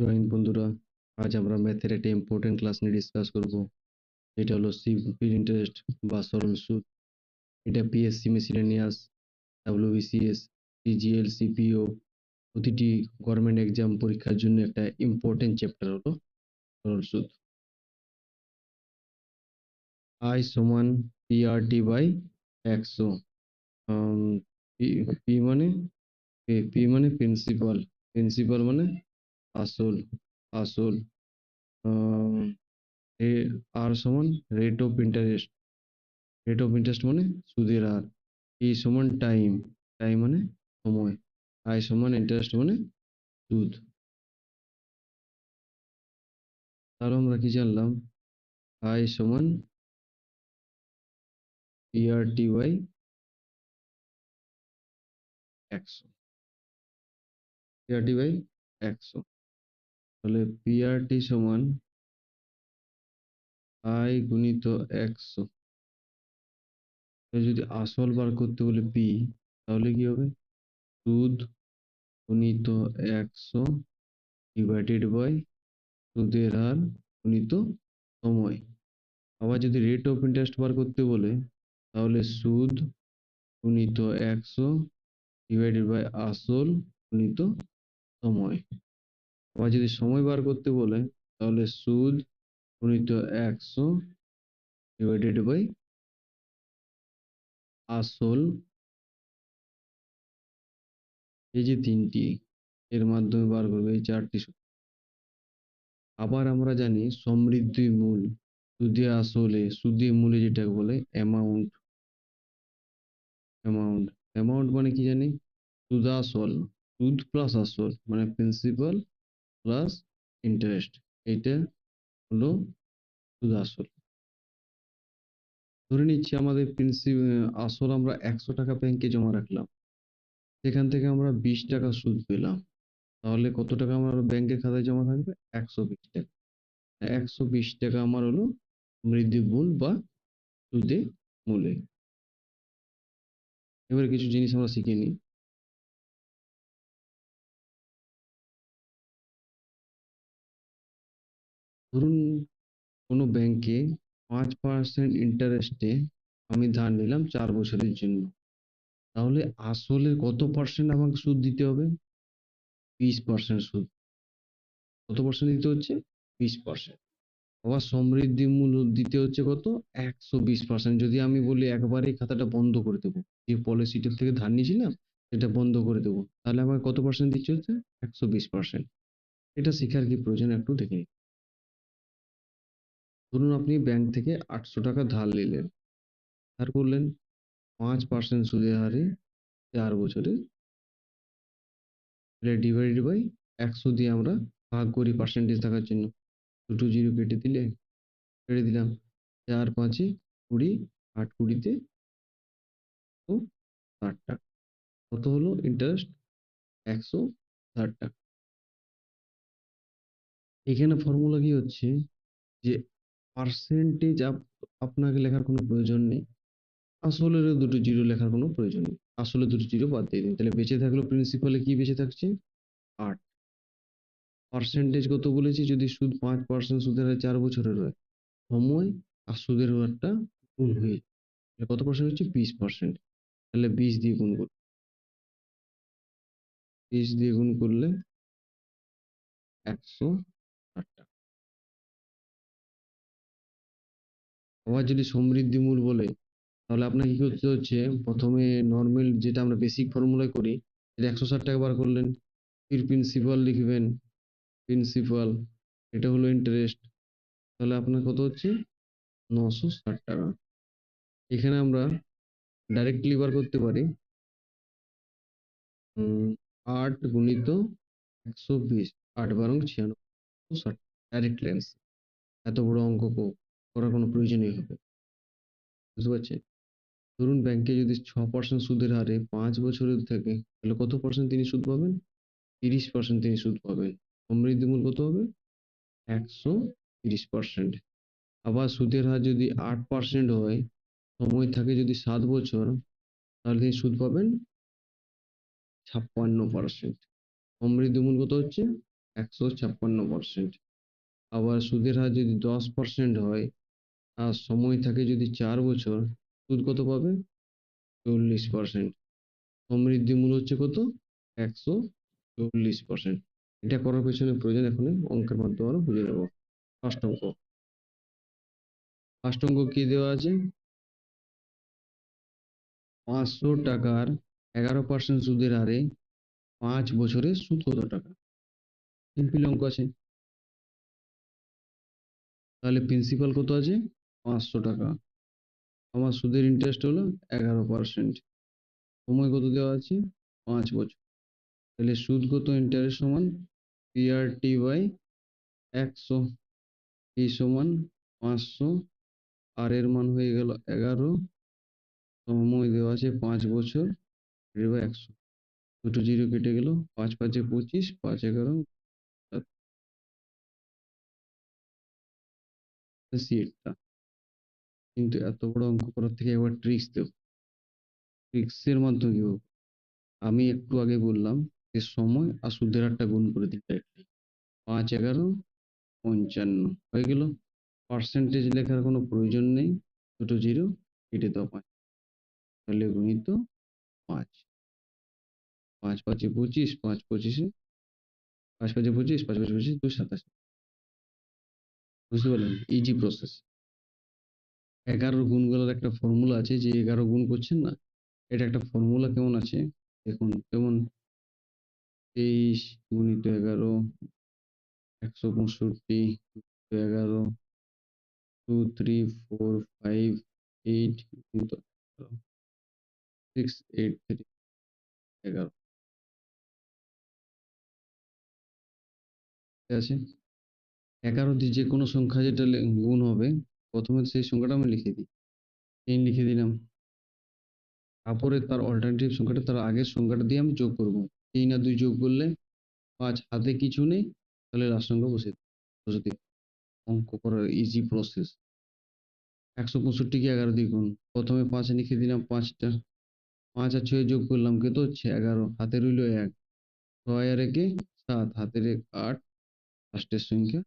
Join বন্ধুরা, আজ আমরা ম্যাথের একটা ইম্পর্টেন্ট ক্লাস নিয়ে ডিসকাস করব। এটা হলো সিম্পল ইন্টারেস্ট বা সরল সুদ। এটা PSC miscellaneous, WBCS, CGL, CPO প্রতিটি গভর্নমেন্ট এক্সাম পরীক্ষার জন্য একটা ইম্পর্টেন্ট চ্যাপ্টার হলো সরল সুদ। আই সমান পিআরটি বাই 100। পি মানে পি মানে প্রিন্সিপাল, প্রিন্সিপাল মানে আসল, আসল। আর সমান rate of interest, rate of interest মানে সুদের হার। ই সমান টাইম, টাইম মানে সময়। আই সমান ইন্টারেস্ট মানে সুদ। তাহলে আমরা কি জানলাম? আই সমান পিআরটি বাই 100, পিআরটি বাই 100। তাহলে পিআরটি সমান আই গুণিত 100। যদি আসল বার করতে বলে পি, তাহলে কি হবে? সুদ গুণিত 100 ডিভাইডেড বাই সুদের হার গুণিত সময়। আবার যদি রেট অফ ইন্টারেস্ট বার করতে বলে, তাহলে সুদ গুণিত 100 ডিভাইডেড বাই আসল গুণিত সময়। আবার যদি সময় বার করতে বলে, তাহলে সুদ গুণিত 100 ডিভাইডেড বাই আসল। এই যে তিনটি, এর মাধ্যমে বার করবে এই চারটি সূত্র। আবার আমরা জানি সমৃদ্ধি মূল, সুদে আসলে সুদে মূলে যেটা বলে অ্যামাউন্ট। অ্যামাউন্ট, অ্যামাউন্ট মানে কি জানি? সুদ আসল, সুদ প্লাস আসল মানে প্রিন্সিপাল প্লাস ইন্টারেস্ট। এইটা হলো সুদ আসল। ধরে নিচ্ছি আমাদের আসল আমরা 100 টাকা ব্যাংকে জমা রাখলাম, সেখান থেকে আমরা 20 টাকা সুদ পেলাম। তাহলে কত টাকা আমার ব্যাংকের খাতায় জমা থাকবে? 120 টাকা। 120 টাকা আমার হলো মৃদ্ধি মূল বা সুদে মূলে। এবার কিছু জিনিস আমরা শিখে নিই। ধরুন কোনো ব্যাংকে 5% ইন্টারেস্টে আমি ধার নিলাম 4 বছরের জন্য। তাহলে আসলে কত পার্সেন্ট আমাকে সুদ দিতে হবে? 20% সুদ। কত পার্সেন্ট দিতে হচ্ছে? 20%। আবার সমৃদ্ধি মূল দিতে হচ্ছে কত? 120%। যদি আমি বলি একবারেই খাতাটা বন্ধ করে দেবো, যে পলিসিটা থেকে ধার নিয়েছিলাম সেটা বন্ধ করে দেবো, তাহলে আমার কত পার্সেন্ট দিচ্ছে হচ্ছে? 120%। এটা শেখার কি প্রয়োজন একটু দেখে নিই। ধরুন আপনি ব্যাংক থেকে 800 টাকা ধার নিলেন, ধার করলেন 5% সুদের হারে 4 বছরে, ডিভাইডেড বাই 100 দিয়ে আমরা ভাগ করি পার্সেন্টেজ থাকার জন্য। দুটো জিরো কেটে দিলে, কেটে দিলাম, 4 5 20, 8 20 ও 60 টাকা। কত হলো ইন্টারেস্ট? 160 টাকা। এখানে ফর্মুলা কি হচ্ছে যে পার্সেন্টেজ আপনাকে লেখার কোনো প্রয়োজন নেই, আসলেরও দুটো জিরো লেখার কোনো প্রয়োজন নেই। আসলে দুটো জিরো বাদ দিয়ে দিন, তাহলে বেঁচে থাকলো প্রিন্সিপালে কি বেঁচে থাকছে? 8। পার্সেন্টেজ কত বলেছি? যদি সুদ 5% সুদের হারে 4 বছরের হয়, সময় আর সুদের হারটা গুণ হয়ে কত পার্সেন্ট হচ্ছে? 20%। তাহলে 20 দিয়ে গুণ করুন, 20 দিয়ে গুণ করলে 160 টাকা। আবার যদি সমৃদ্ধি মূল বলে, তাহলে আপনাকে কি করতে হচ্ছে? প্রথমে নর্মাল যেটা আমরা বেসিক ফর্মুলায় করি, সেটা 160 টাকা বার করলেন, ফির প্রিন্সিপাল লিখবেন, প্রিন্সিপাল, এটা হলো ইন্টারেস্ট। তাহলে আপনার কত হচ্ছে? 960 টাকা। এখানে আমরা ডাইরেক্টলি বার করতে পারি 8 গুণিত 120, 8 12 96, ডাইরেক্ট লেন্স। এত বড় অঙ্ক করার কোনো প্রয়োজনই হবে? বুঝতে পারছেন? ধরুন ব্যাংকে যদি 6% সুদের হারে 5 বছরের থাকে, তাহলে কত পার্সেন্ট তিনি সুদ পাবেন? 30% তিনি সুদ পাবেন। সমৃদ্ধি মূল কত হবে? 130%। আবার সুদের হার যদি 8% হয়, সময় থাকে যদি 7 বছর, তাহলে তিনি সুদ পাবেন 56%। সমৃদ্ধি মূল কত হচ্ছে? 156%। আবার সুদের হার যদি 10% হয় আর সময় থাকে যদি 4 বছর, সুদ কত পাবে? 40%। সমৃদ্ধি মূল হচ্ছে কত? 140%। এটা করার পেছনে প্রয়োজন এখন অঙ্কের মাধ্যমে আমরা বুঝে নেব। ফার্স্ট অঙ্ক, ফার্স্ট অঙ্ক কি দেওয়া আছে? 500 টাকার 11% সুদের হারে 5 বছরের সুদ কত টাকা? সিম্পল অঙ্ক আছে। তাহলে প্রিন্সিপাল কত আছে? 500 টাকা। আমার সুদের ইন্টারেস্ট হলো 11%। সময় কত দেওয়া আছে? 5 বছর। তাহলে সুদ কত, ইন্টারেস্ট সমান পিআরটি বাই 100, এই সমান 500, আর এর মান হয়ে গেল 11, সময় দেওয়া আছে 5 বছর, 100। দুটো জিরো কেটে গেল, 5 5 25, 5 11, সিটটা। কিন্তু এত বড় অঙ্ক করার থেকে একবার ট্রিক্স দেব। ট্রিক্সের মাধ্যমে কি হবে? আমি একটু আগে বললাম যে সময় আর সুদের হারটা গুণ করে দিন ডাইরেক্টলি। 5 11 55 হয়ে গেল। পার্সেন্টেজ লেখার কোনো প্রয়োজন নেই, দুটো জিরো কেটে দাও 5, তাহলে গুণিত 5। 5 5 25, 5 25, 5 5 25, 5 5 25, 2 27। বুঝতে পারলেন? Easy process. 11 গুণ করার একটা ফর্মুলা আছে, যে 11 গুণ করছেন না, এটা একটা ফর্মুলা কেমন আছে দেখুন। যেমন 23 গুণিত 11, 165, 11, 2 3 4 5 8 গুণিত 6 8 3 11 আছে। 11 দিয়ে যে কোনো সংখ্যা যেটা গুণ হবে, প্রথমে সেই সংখ্যাটা আমি লিখে দিই। 3 লিখে দিলাম। তারপরে তার অল্টারনেটিভ সংখ্যাটা, তার আগের সংখ্যাটা দিয়ে আমি যোগ করব। 3 আর 2 যোগ করলে 5, হাতে কিছু নেই, তাহলে লাস্ট সংখ্যা বসে দিই। অঙ্ক করার ইজি প্রসেস। 165 কে 11 দিয়ে গুণ। প্রথমে 5 লিখে দিলাম, 5টা। 5 আর 6 যোগ করলাম, কত হচ্ছে? 11, হাতে রইল 1। 6 আর 1 7, হাতের 8, লাস্টের সংখ্যা।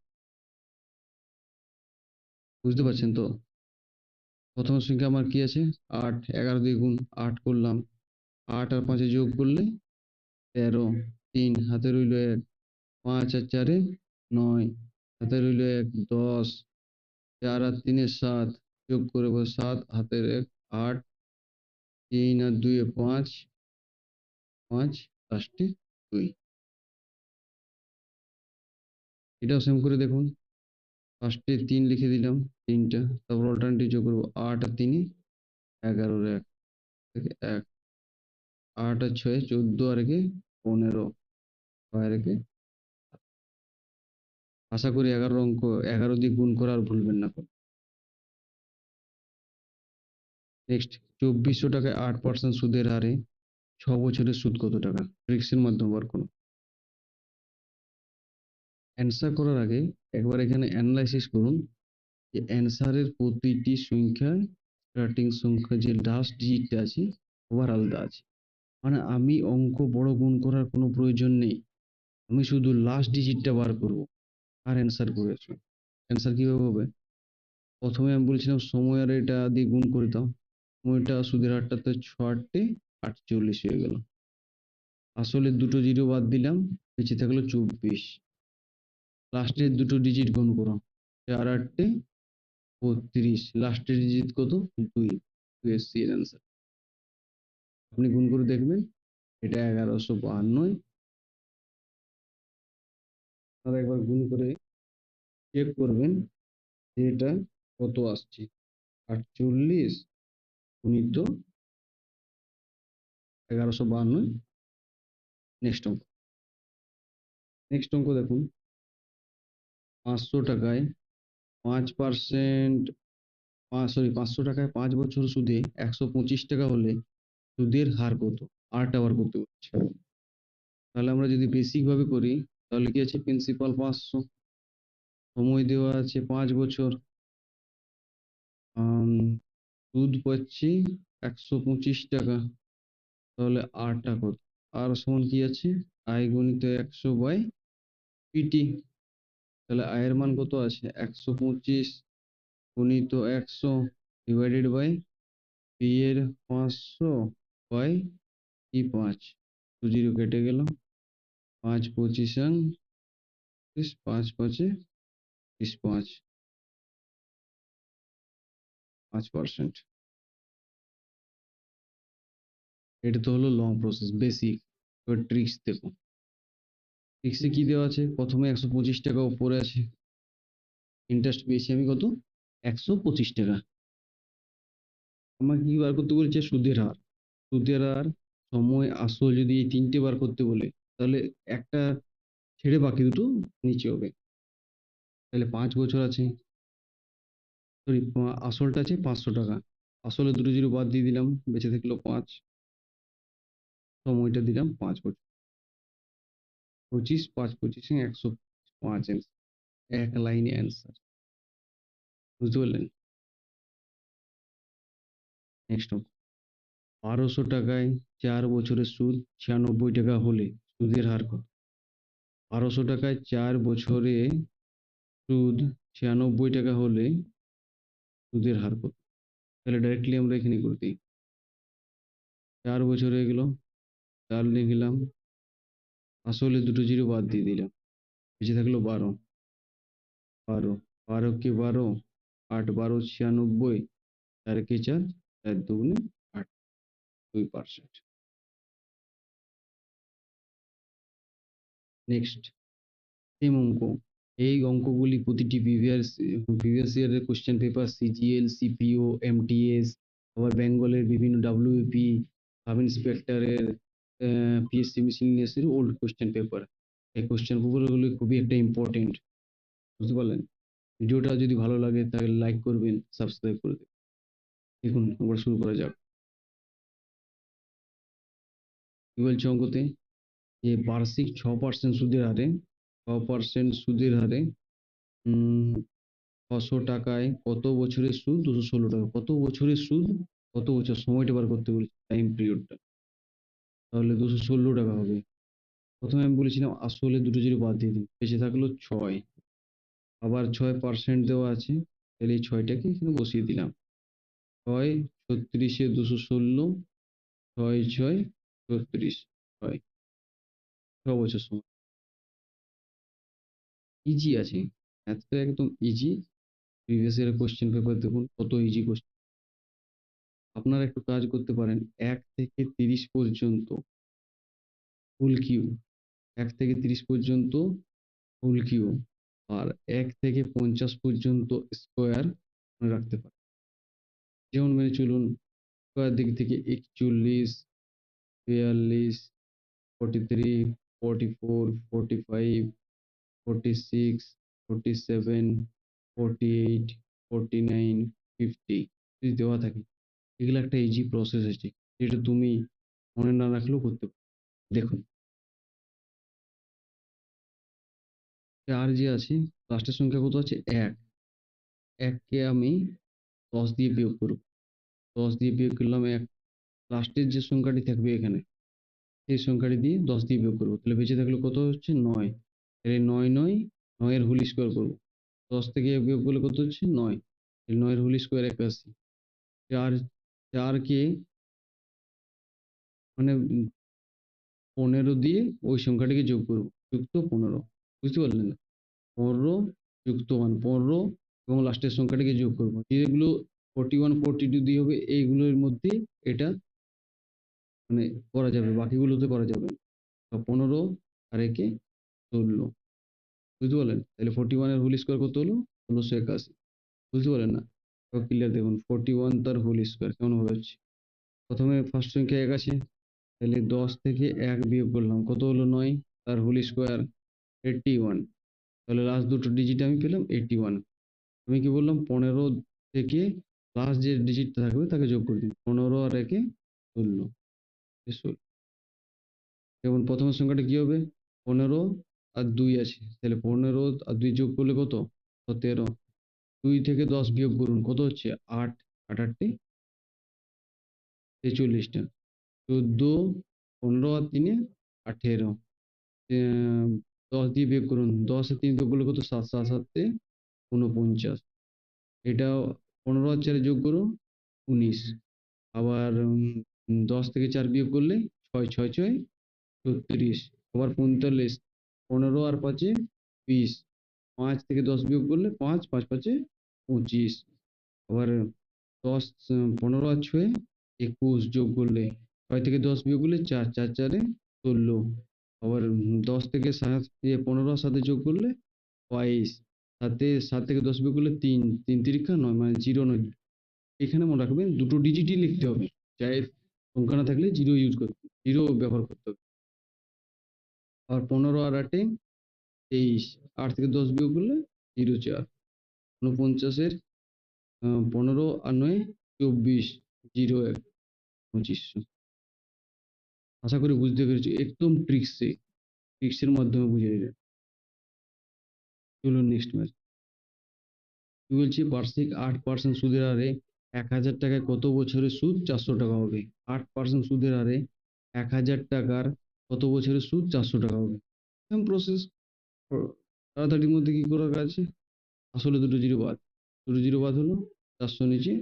বুঝতে পারছেন তো? প্রথম সংখ্যা আমার কি আছে? 8, 11 দিয়ে গুণ, 8 করলাম। 8 আর 5 যোগ করলে 13, 3 হাতে রইল 1, 5 আর 4 9, হাতে রইল 1, 10, 4 আর 3 7, যোগ করে 7, হাতের 1, 8, 3 আর 2 5, 5 লাস্টে 2। এটাও সেম করে দেখুন। ফার্স্টে 3 লিখে দিলাম, 3টা। তারপর অল্টারনেটিভ যোগ করবো, 8 আর 3 11, 1 থেকে 1, 8 আর 6 14, আর 1 15, 6 আর 1। আশা করি 11 অঙ্ক 11 দিয়ে গুণ করা আর ভুলবেন না। নেক্সট, 2400 টাকায় 8% সুদের হারে 6 বছরের সুদ কত টাকা? ট্রিক্সের মাধ্যমে বার করুন। অ্যান্সার করার আগে একবার এখানে অ্যানালাইসিস করুন যে অ্যান্সারের প্রতিটি সংখ্যায় স্টার্টিং সংখ্যা যে লাস্ট ডিজিটটা আছে ওভার আলাদা আছে। মানে আমি অঙ্ক বড় গুণ করার কোনো প্রয়োজন নেই, আমি শুধু লাস্ট ডিজিটটা বার করব আর অ্যান্সার করেছি। অ্যান্সার কিভাবে হবে? প্রথমে আমি বলছিলাম সময় আর এটা দিয়ে গুণ করে দাও। সময়টা সুদের হারটাতে 6 48 হয়ে গেল। আসলে দুটো জিরো বাদ দিলাম, বেঁচে থাকলো 24। লাস্টের দুটো ডিজিট গুণ করো, 4 8 32, লাস্টের ডিজিট কত? 2। 2 এসছি এর অ্যান্সার। আপনি গুণ করে দেখবেন, এটা 1152। আপনারা একবার গুণ করে চেক করবেন যে এটা কত আসছে। 48 গুণিত 1152। নেক্সট অঙ্ক। নেক্সট অঙ্ক দেখুন। 500 টাকায় 5%, 500 টাকায় 5 বছর সুদে 125 টাকা হলে সুদের হার কত? আরটা বার করতে বলছে। তাহলে আমরা যদি বেসিক ভাবে করি, তাহলে কি আছে? প্রিন্সিপাল 500, সময় দেওয়া আছে 5 বছর, সুদ পাচ্ছি 125 টাকা। তাহলে আরটা কত? আর সমান কি আছে? আই গুণিত 100 বাই পিটি। তাহলে আয়ের মান কত আছে? 125 গুণিত 100 ডিভাইডেড বাই পি এর 500 বাই কি 5, 2 কেটে গেল, 5 25 5 5 5, 5%। এটা তো হলো লং প্রসেস, বেসিক। এবার ট্রিক্স দেখো। ট্রিক্সে কি দেওয়া আছে? প্রথমে 125 টাকা উপরে আছে, ইন্টারেস্ট পেয়েছি আমি কত? 125 টাকা। আমাকে কি বার করতে বলেছে? সুদের হার। সুদের হার, সময়, আসল যদি এই তিনটে বার করতে বলে, তাহলে একটা ছেড়ে বাকি দুটো নিচে হবে। তাহলে 5 বছর আছে, সরি, আসলটা আছে 500 টাকা। আসলে দুটো জিরো বাদ দিয়ে দিলাম, বেঁচে থাকলো 5। সময়টা দিলাম 5 বছর। 25, 5 25 105 এক লাইনে অ্যান্সার। বুঝতে পারলেন? নেক্সট, 1200 টাকায় 4 বছরের সুদ 96 টাকা হলে সুদের হার কত? 1200 টাকায় 4 বছরে সুদ 96 টাকা হলে সুদের হার কত? তাহলে ডাইরেক্টলি আমরা এখানে করে দিই। 4 বছর হয়ে গেল, 4 লিখলাম, আসলে দুটো জিরো বাদ দিয়ে দিলাম, বেঁচে থাকলো 12। 12, 12 কে 12, 8 12 96, 4 কে 4, 4 দুগুণে 8, 2%। নেক্সট, সেম অঙ্ক। এই অঙ্কগুলি প্রতিটি প্রিভিয়াস ইয়ারের question paper, CGL, CPO, MTS, আবার বেঙ্গলের বিভিন্ন ডাব্লিউপি, সাব ইন্সপেক্টরের, পিএসসি মিসিলিনিয়াসের ওল্ড কোশ্চেন পেপার। এই কোশ্চেন পেপারগুলি খুবই একটা ইম্পর্টেন্ট। বুঝতে পারলেন? ভিডিওটা যদি ভালো লাগে তাহলে লাইক করবেন, সাবস্ক্রাইব করে দেবেন। দেখুন, আমরা শুরু করা যাক। কি বলছে অঙ্কতে? যে বার্ষিক 6% সুদের হারে, 6% সুদের হারে 600 টাকায় কত বছরের সুদ? 216 টাকা। কত বছরের সুদ? কত বছর? সময়টা বার করতে বলেছি, টাইম পিরিয়ডটা। তাহলে 216 টাকা হবে। প্রথমে আমি বলেছিলাম আসলে দুটো জিরো বাদ দিয়ে দিন, বেঁচে থাকলো 6। আবার 6% দেওয়া আছে, তাহলে এই 6টাকে এখানে বসিয়ে দিলাম। 6 36-এ 216, 6 6 36, 6, 6 বছর সময়। ইজি আছে, ম্যাথটা একদম easy. Previous year question paper দেখুন কত ইজি কোশ্চেন। আপনারা একটু কাজ করতে পারেন, 1 থেকে 30 পর্যন্ত ফুল কিউ, 1 থেকে 30 পর্যন্ত ফুল কিউ, আর 1 থেকে 50 পর্যন্ত স্কোয়ার মনে রাখতে পারেন। যেমন মেনে চলুন, স্কোয়ার দিক থেকে 41, 42, 43, 44, 45, 46, 47, 48, 49, 50 যদি দেওয়া থাকে, এগুলো একটা ইজি প্রসেস আছে, যেটা তুমি মনে না রাখলেও করতে পারো। দেখুন, আর যে আছে, লাস্টের সংখ্যা কত আছে? 1। 1কে আমি 10 দিয়ে বিয়োগ করব। 10 দিয়ে বিয়োগ করলাম 1। লাস্টের যে সংখ্যাটি থাকবে এখানে, সেই সংখ্যাটি দিয়ে 10 দিয়ে বিয়োগ করবো। তাহলে বেঁচে থাকলো কত? হচ্ছে 9। তাহলে 9 9, 9 এর হোল স্কোয়ার করবো। 10 থেকে বিয়োগ করলে কত হচ্ছে? 9। 9 এর হোল স্কোয়ার 81। 4, 4কে মানে 15 দিয়ে ওই সংখ্যাটিকে যোগ করবো, যুক্ত 15। বুঝতে পারলেন না? 15 যুক্ত 1, 15 এবং লাস্টের সংখ্যাটিকে যোগ করবো। যেগুলো 41 42 দিয়ে হবে, এইগুলোর মধ্যে এটা মানে করা যাবে, বাকিগুলোতে করা যাবে না। 15 আর একে 16। বুঝতে পারলেন? তাহলে 41 এর হোল স্কোয়ার কত হলো? 1681। বুঝতে পারলেন না? তো ক্লিয়ার দেখুন, 41 তার হোল স্কোয়ার কেমন ভাবে হচ্ছে। প্রথমে ফার্স্ট সংখ্যা 1 আছে, তাহলে 10 থেকে 1 বিয়োগ করলাম, কত হলো? 9, তার হোল স্কোয়ার 81। তাহলে লাস্ট দুটো ডিজিট আমি পেলাম 81। আমি কি বললাম? 15 থেকে লাস্ট যে ডিজিটটা থাকবে তাকে যোগ করে দিন। 15 আর একে 16। যেমন প্রথমের সংখ্যাটা কি হবে? 15 আর 2 আছে, তাহলে 15 আর 2 যোগ করলে কত? 17। 2 থেকে 10 বিয়োগ করুন, কত হচ্ছে? 8। 8 8 43টা। 14, 15 আর 3 18। 10 দিয়ে বিয়োগ করুন, 10 এ 3 যোগ করলে কত? 7, 7 7 49। এটাও 15 আর 4 যোগ করো 19। আবার 10 থেকে 4 বিয়োগ করলে 6, 6 6 36। আবার 45, 15 আর 5 20। 5 থেকে 10 বিয়োগ করলে 5, 5 5 25। আবার 10, 15 আর 6 21 যোগ করলে 6 থেকে 10 বিয়োগ করলে 4, 4 4 16। আবার 10 থেকে 7 15 আর 7 যোগ করলে 22। 7 থেকে 10 বিয়োগ করলে 3, 3 তিরিকা 9 মানে 0 9। এখানে মনে রাখবেন দুটো ডিজিটই লিখতে হবে। চাই সংখ্যা না থাকলে জিরো ইউজ করতে, জিরো ব্যবহার করতে হবে। আর 15 আর 8 23। 8 থেকে 10 বিয়োগ করলে 0 4। 49 এর 15 আর 9 24, 0 1 25। আশা করি বুঝতে পেরেছি, একদম ট্রিক্সের মাধ্যমে বুঝিয়ে দিলেন। চলুন নেক্সট ম্যাচ। কি বলছি? বার্ষিক 8% সুদের হারে 1000 টাকায় কত বছরের সুদ 400 টাকা হবে? 8% সুদের হারে 1000 টাকার কত বছরের সুদ 400 টাকা হবে? Same process. তাড়াতাড়ির মধ্যে কি করার আছে? আসলে দুটো জিরো বাদ, দুটো জিরো বাদ হলো, 400 নিচে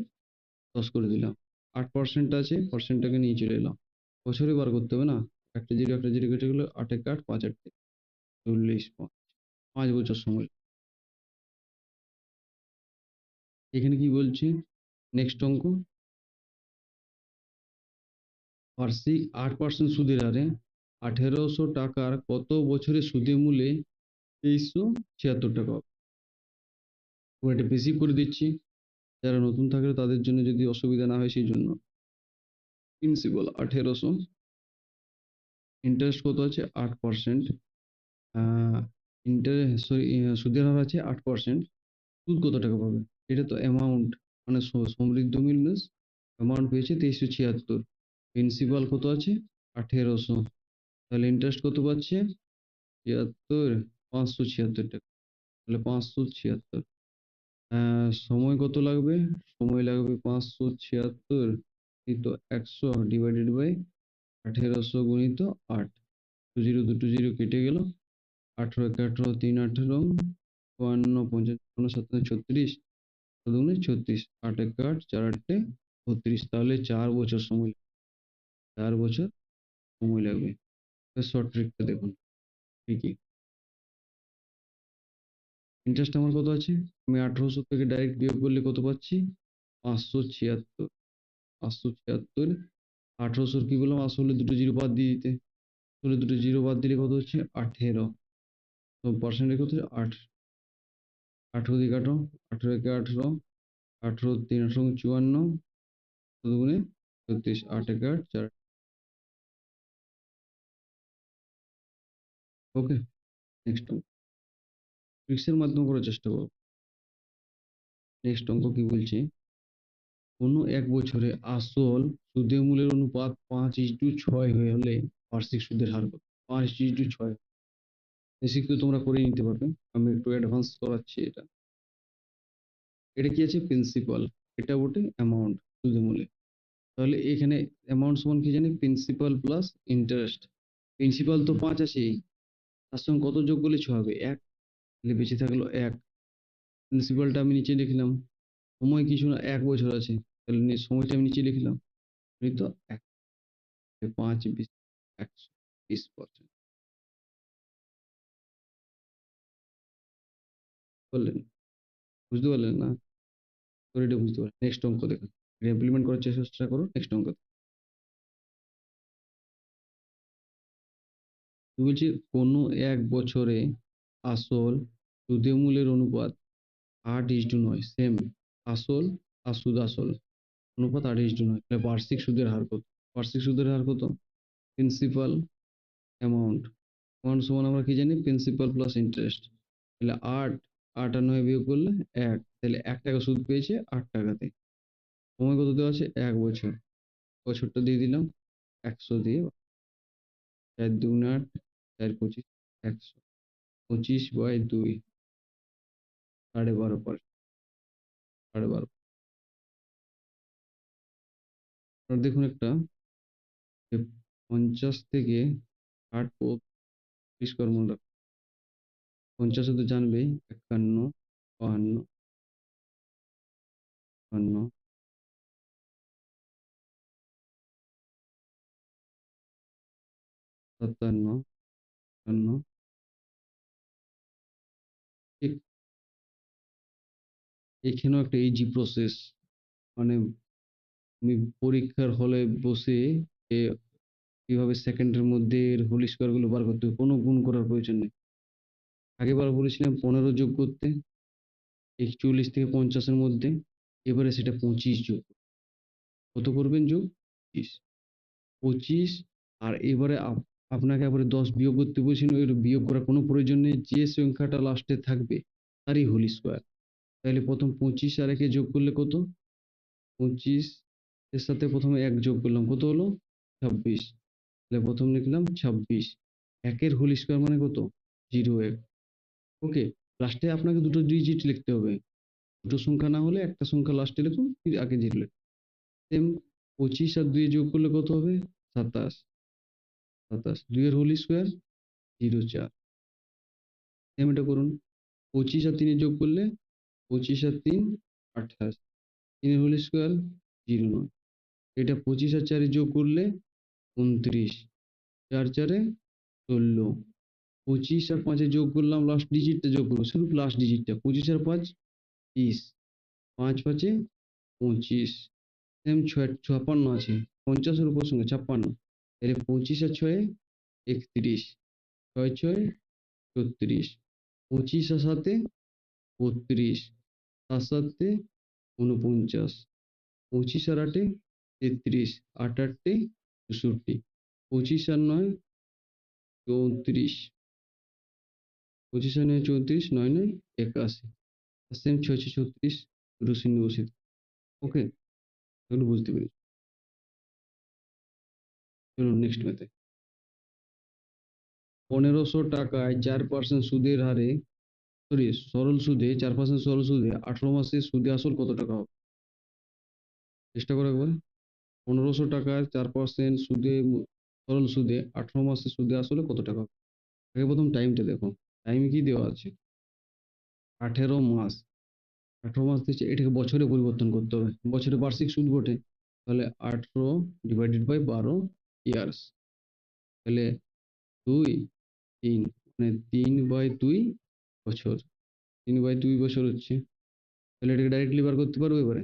10 করে দিলাম। 8% আছে, পার্সেন্টটাকে নিয়ে চলে এলাম। বছরে বার করতে হবে না, একটা জিরো কেটে গেলো, 8 একে 8, 5 8 40, 5 বছর সময়। এখানে কি বলছে? নেক্সট অঙ্ক, বার্ষিক 8% সুদের হারে 1800 টাকার কত বছরে সুদে মূলে 2376 টাকা হবে? এটা বেশি করে দিচ্ছি, যারা নতুন থাকলে তাদের জন্য যদি অসুবিধা না হয় সেই জন্য। প্রিন্সিপাল 1800, ইন্টারেস্ট কত আছে? 8%। ইন্টারেস্ট সরি, সুদের হার আছে 8%। সুদ কত টাকা পাবে? এটা তো অ্যামাউন্ট, মানে সমৃদ্ধ মিলস অ্যামাউন্ট পেয়েছে 2376। প্রিন্সিপাল কত আছে? 1800। তাহলে ইন্টারেস্ট কত পাচ্ছে? 76, 576 টাকা। তাহলে 576। সময় কত লাগবে? সময় লাগবে 576, এই তো 100 ডিভাইডেড বাই 1800 গুণিত 8। দুটো জিরো কেটে গেল। 18 একে 18, 3 18, 52 55 57 36, দুগুণে 36, 8 একে 8, 4 8 32। তাহলে 4 বছর সময়, 4 বছর সময় লাগবে। শর্ট ট্রিকটা দেখুন ঠিকই। ইন্টারেস্ট আমার কত আছে? আমি 1800 থেকে ডাইরেক্ট বিয়োগ করলে কত পাচ্ছি? 576। 576, 1800 কি বললাম? আসলে দুটো জিরো বাদ দিয়ে দিতে। আসলে দুটো জিরো বাদ দিলে কত হচ্ছে? 18। তো পার্সেন্টেজ কত হচ্ছে? 8। 18 দিয়ে কাটো, 18 একে 18, 18 3 18 54, দুগুণে 36, 8 একে 8, 4। ওকে, নেক্সট অঙ্ক ট্রিক্সের মাধ্যমে করার চেষ্টা করো। নেক্সট অঙ্ক কি বলছে? কোনো এক বছরে আসল সুদে মূলের অনুপাত 5:6 হয়ে হলে বার্ষিক সুদের হার কত? 5:6। বেসিক তো তোমরা করে নিতে পারবে, আমি একটু অ্যাডভান্স করাচ্ছি। এটা এটা কি আছে? প্রিন্সিপাল। এটা বটে অ্যামাউন্ট সুদে মূলে। তাহলে এখানে অ্যামাউন্ট সমান কি জানি? Principal plus interest. প্রিন্সিপাল তো 5 আছে, তার সঙ্গে কত যোগ করলে 6 হবে? 1। তাহলে বেঁচে থাকলো 1। প্রিন্সিপালটা আমি নিচে লিখলাম। সময় কিছু না, 1 বছর আছে, তাহলে সময়টা আমি নিচে লিখলাম। এই তো 1, 5 20 120%। বললেন? বুঝতে পারলেন না? তো এটা বুঝতে পারলেন। নেক্সট অঙ্ক দেখুন, এটা ইমপ্লিমেন্ট করার চেষ্টা করো। নেক্সট অঙ্ক কি বলছি? কোনো এক বছরে আসল সুদে মূলের অনুপাত 8:9। সেম, আসল আর সুদ আসল অনুপাত 8:9। তাহলে বার্ষিক সুদের হার কত? বার্ষিক সুদের হার কত? প্রিন্সিপাল অ্যামাউন্ট, অ্যামাউন্ট সমান আমরা কি জানি? Principal plus interest. তাহলে 8, 8 আর 9 বিয়োগ করলে 1, তাহলে 1 টাকা সুদ পেয়েছে 8 টাকাতে। সময় কত দেওয়া আছে? 1 বছর। বছরটা দিয়ে দিলাম 100 দিয়ে। 4 দুগুণে 8, 4 25, 100, 25/2, 12.5%। 12.5। আর দেখুন একটা, যে 50 থেকে 60 পরিষ্কার মনে রাখুন। 50 তো জানবেই, 51, 52, 52, 57, 58, ঠিক এখানেও একটা ইজি প্রসেস। মানে তুমি পরীক্ষার হলে বসে এ কিভাবে সেকেন্ডের মধ্যে এর হোল স্কোয়ার গুলো বার করতে হবে, কোনো গুণ করার প্রয়োজন নেই। আগেবার বলেছিলাম 15 যোগ করতে 41 থেকে 50 এর মধ্যে, এবারে সেটা 25 যোগ। কত করবেন যোগ? 25। 25, আর এবারে আপনাকে আবার 10 বিয়োগ করতে বলছিল, এর বিয়োগ করার কোনো প্রয়োজন নেই, যে সংখ্যাটা লাস্টে থাকবে তারই হোল স্কোয়ার। তাহলে প্রথম 25 আর একে যোগ করলে কত? 25 এর সাথে প্রথমে 1 যোগ করলাম, কত হলো? 26। তাহলে প্রথম লিখলাম 26। একের হোল স্কোয়ার মানে কত? 01। ওকে, লাস্টে আপনাকে দুটো ডিজিট লিখতে হবে। দুটো সংখ্যা না হলে একটা সংখ্যা লাস্টে লিখুন, ফির আগে ডিজিট লিখুন। সেম 25 আর 2 যোগ করলে কত হবে? 27। 27, 2 এর হোল স্কোয়ার 04। সেম এটা করুন। 25 আর 3 যোগ করলে 25 আর 3 28, 3 এর হোল স্কোয়ার 09। এটা 25 আর 4 যোগ করলে 29, 4 4 16। 25 আর 5 যোগ করলাম, লাস্ট ডিজিটটা যোগ করবো, শুধু লাস্ট ডিজিটটা। 25 আর 5 30, 5 5 25। সেম 56 আছে, 50 এর উপর সঙ্গে 56, তাহলে 25 আর 6 31, 6 6 36, 25 আর 7 32, 7 7 49, 25 আর 8 33, 8 8 64, 25 আর 9 34, 25 আর 9 34, 9 9 81। সেম 6 6 36, দুটো শূন্য বসিয়ে দিই। ওকে, এগুলো বুঝতে পেরেছি। চলুন নেক্সট ম্যাথে। 1500 টাকায় 4% সুদের হারে, সরি সরল সুদে 4% সরল সুদে 18 মাসে সুদে আসল কত টাকা হবে? চেষ্টা করে একবার। 1500 টাকায় 4% সুদে সরল সুদে 18 মাসে সুদে আসলে কত টাকা হবে? আগে প্রথম টাইমটা দেখো, টাইম কি দেওয়া আছে? 18 মাস। 18 মাস দিচ্ছে, এটাকে বছরে পরিবর্তন করতে হবে, বছরে বার্ষিক সুদ ওঠে। তাহলে 18 ডিভাইডেড বাই 12 ইয়ার্স। তাহলে 2 3, মানে 3/2 বছর। 3/2 বছর হচ্ছে। তাহলে এটাকে ডাইরেক্টলি বার করতে পারবো এবারে?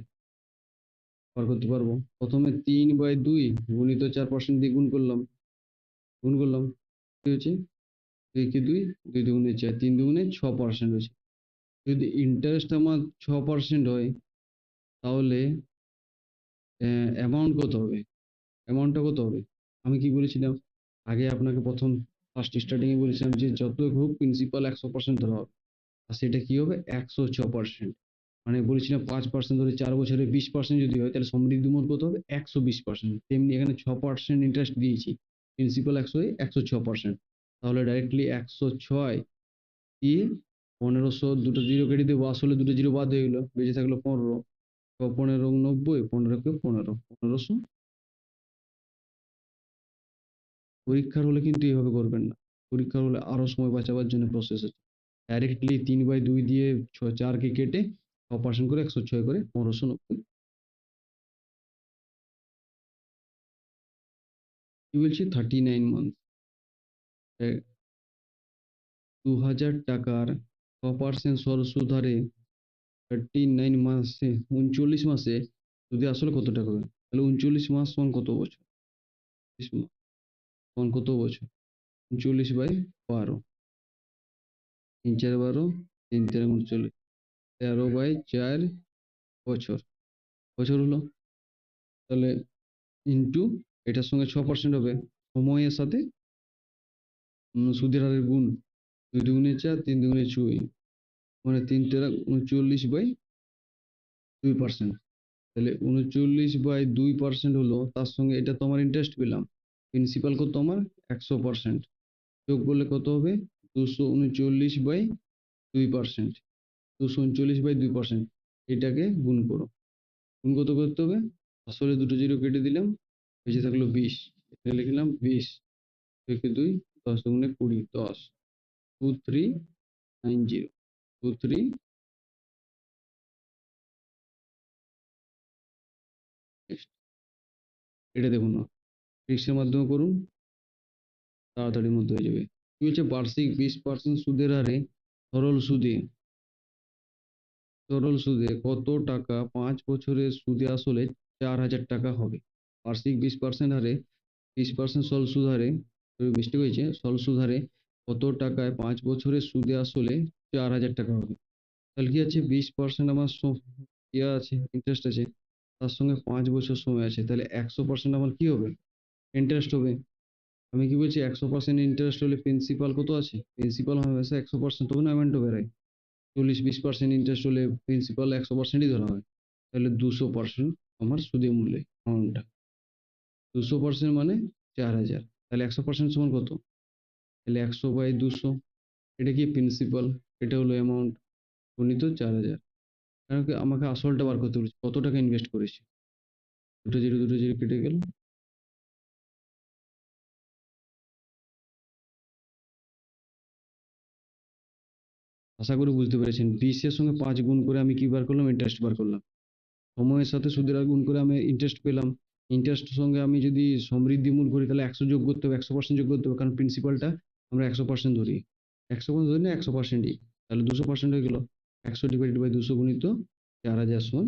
বার করতে পারবো। প্রথমে 3/2 গুণিত 4% দিয়ে গুণ করলাম, গুণ করলাম, কি হচ্ছে? 2 কে 2, 2 দুগুণে 4, 3 দুগুণে 6% হয়েছে। যদি ইন্টারেস্ট আমার 6% হয়, তাহলে অ্যামাউন্ট কত হবে? অ্যামাউন্টটা কত হবে? আমি কি বলেছিলাম? আগে আপনাকে প্রথম ফার্স্ট স্টার্টিং এ বলেছিলাম যে যতই হোক প্রিন্সিপাল 100% ধরা হবে। আর সেটা কি হবে? 106%। মানে বলেছিলাম 5% ধরে 4 বছরে 20% যদি হয়, তাহলে সমৃদ্ধি মোট কত হবে? 120%। তেমনি এখানে 6% ইন্টারেস্ট দিয়েছি, প্রিন্সিপাল 100 এ 106%। তাহলে ডাইরেক্টলি 106 দিয়ে 1500 দুটো জিরো কেটে দেবো, আসলে দুটো জিরো বাদ হয়ে গেলো, বেঁচে থাকলো 15। 15 90, 15 কে 15, 1500। পরীক্ষার হলে কিন্তু এইভাবে করবেন না, পরীক্ষার হলে আরো সময় বাঁচাবার জন্য প্রসেস আছে। ডাইরেক্টলি 3/2 দিয়ে 4 কে কেটে 6% করে 106 করে 1590। কি বলছি? 39 মান্থ। 2000 টাকার 6% সরল সুদ হারে 39 মাসে, 39 মাসে সুদে আসলে কত টাকা হবে? তাহলে 39 মাস সমান কত বছর? 39 মাস সমান কত বছর? 39/12, 3 4 12, 3 3 39, 13/4 বছর। বছর হলো। তাহলে ইন্টু এটার সঙ্গে 6% হবে, সময়ের সাথে সুদের হারের গুণ। 2 দুগুণে 4, 3 দুগুণে 24, মানে 3 তেরা 39/2%। তাহলে 39/2% হলো, তার সঙ্গে এটা তো আমার ইন্টারেস্ট পেলাম, প্রিন্সিপাল কত আমার? 100%। যোগ করলে কত হবে? 239/2%। 239/2%, এটাকে গুণ করো। গুণ কত করতে হবে? আসলে দুটো জিরো কেটে দিলাম, বেঁচে থাকলো 20। এখানে লিখলাম 20, 2 কে 2, 10 দুগুণে 20, 10, 2 3 9023। এটা দেখুন না, ফিক্সের মাধ্যমে করুন, তাড়াতাড়ির মধ্যে হয়ে যাবে। কি হচ্ছে, বার্ষিক 20% সুদের হারে সরল সুদে সরল সুদে কত টাকা 5 বছরের সুদে আসলে 4000 টাকা হবে। বার্ষিক 20% হারে 20% সরল সুদ হারে, মিস্টেক হয়েছে, সরল সুদ হারে কত টাকায় 5 বছরের সুদে আসলে 4000 টাকা হবে। তাহলে কি আছে, 20% আমার ইয়ে আছে, ইন্টারেস্ট আছে, তার সঙ্গে 5 বছর সময় আছে, তাহলে 100% আমার কি হবে, ইন্টারেস্ট হবে। আমি কি বলছি, 100% ইন্টারেস্ট হলে প্রিন্সিপাল কত আছে, প্রিন্সিপাল হামেশা 100% তবে না অ্যামাউন্টও বেড়ায়। 40-20% ইন্টারেস্ট হলে প্রিন্সিপাল 100%ই ধরা হয়। তাহলে 200% আমার সুদের মূল্যে অ্যামাউন্টটা, 200% মানে 4000। তাহলে 100% সমান কত, তাহলে 100/200। এটা কি প্রিন্সিপাল, এটা হলো অ্যামাউন্ট, গুণিত 4000। কারণ কি আমাকে আসলটা বার করতে বলেছে, কত টাকা ইনভেস্ট করেছি। দুটো জিরো কেটে গেল। আশা করি বুঝতে পেরেছেন, 20 এর সঙ্গে 5 গুণ করে আমি কি বার করলাম, ইন্টারেস্ট বার করলাম। সময়ের সাথে সুদের হার গুণ করে আমি ইন্টারেস্ট পেলাম। ইন্টারেস্টের সঙ্গে আমি যদি সমৃদ্ধি মূল করি, তাহলে 100 যোগ করতে হবে, 100% যোগ করতে হবে, কারণ প্রিন্সিপালটা আমরা 100% ধরি, 100% ধরি না, 100%ই। তাহলে 200% হয়ে গেল, 100/200 গুণিত 4000 সমান।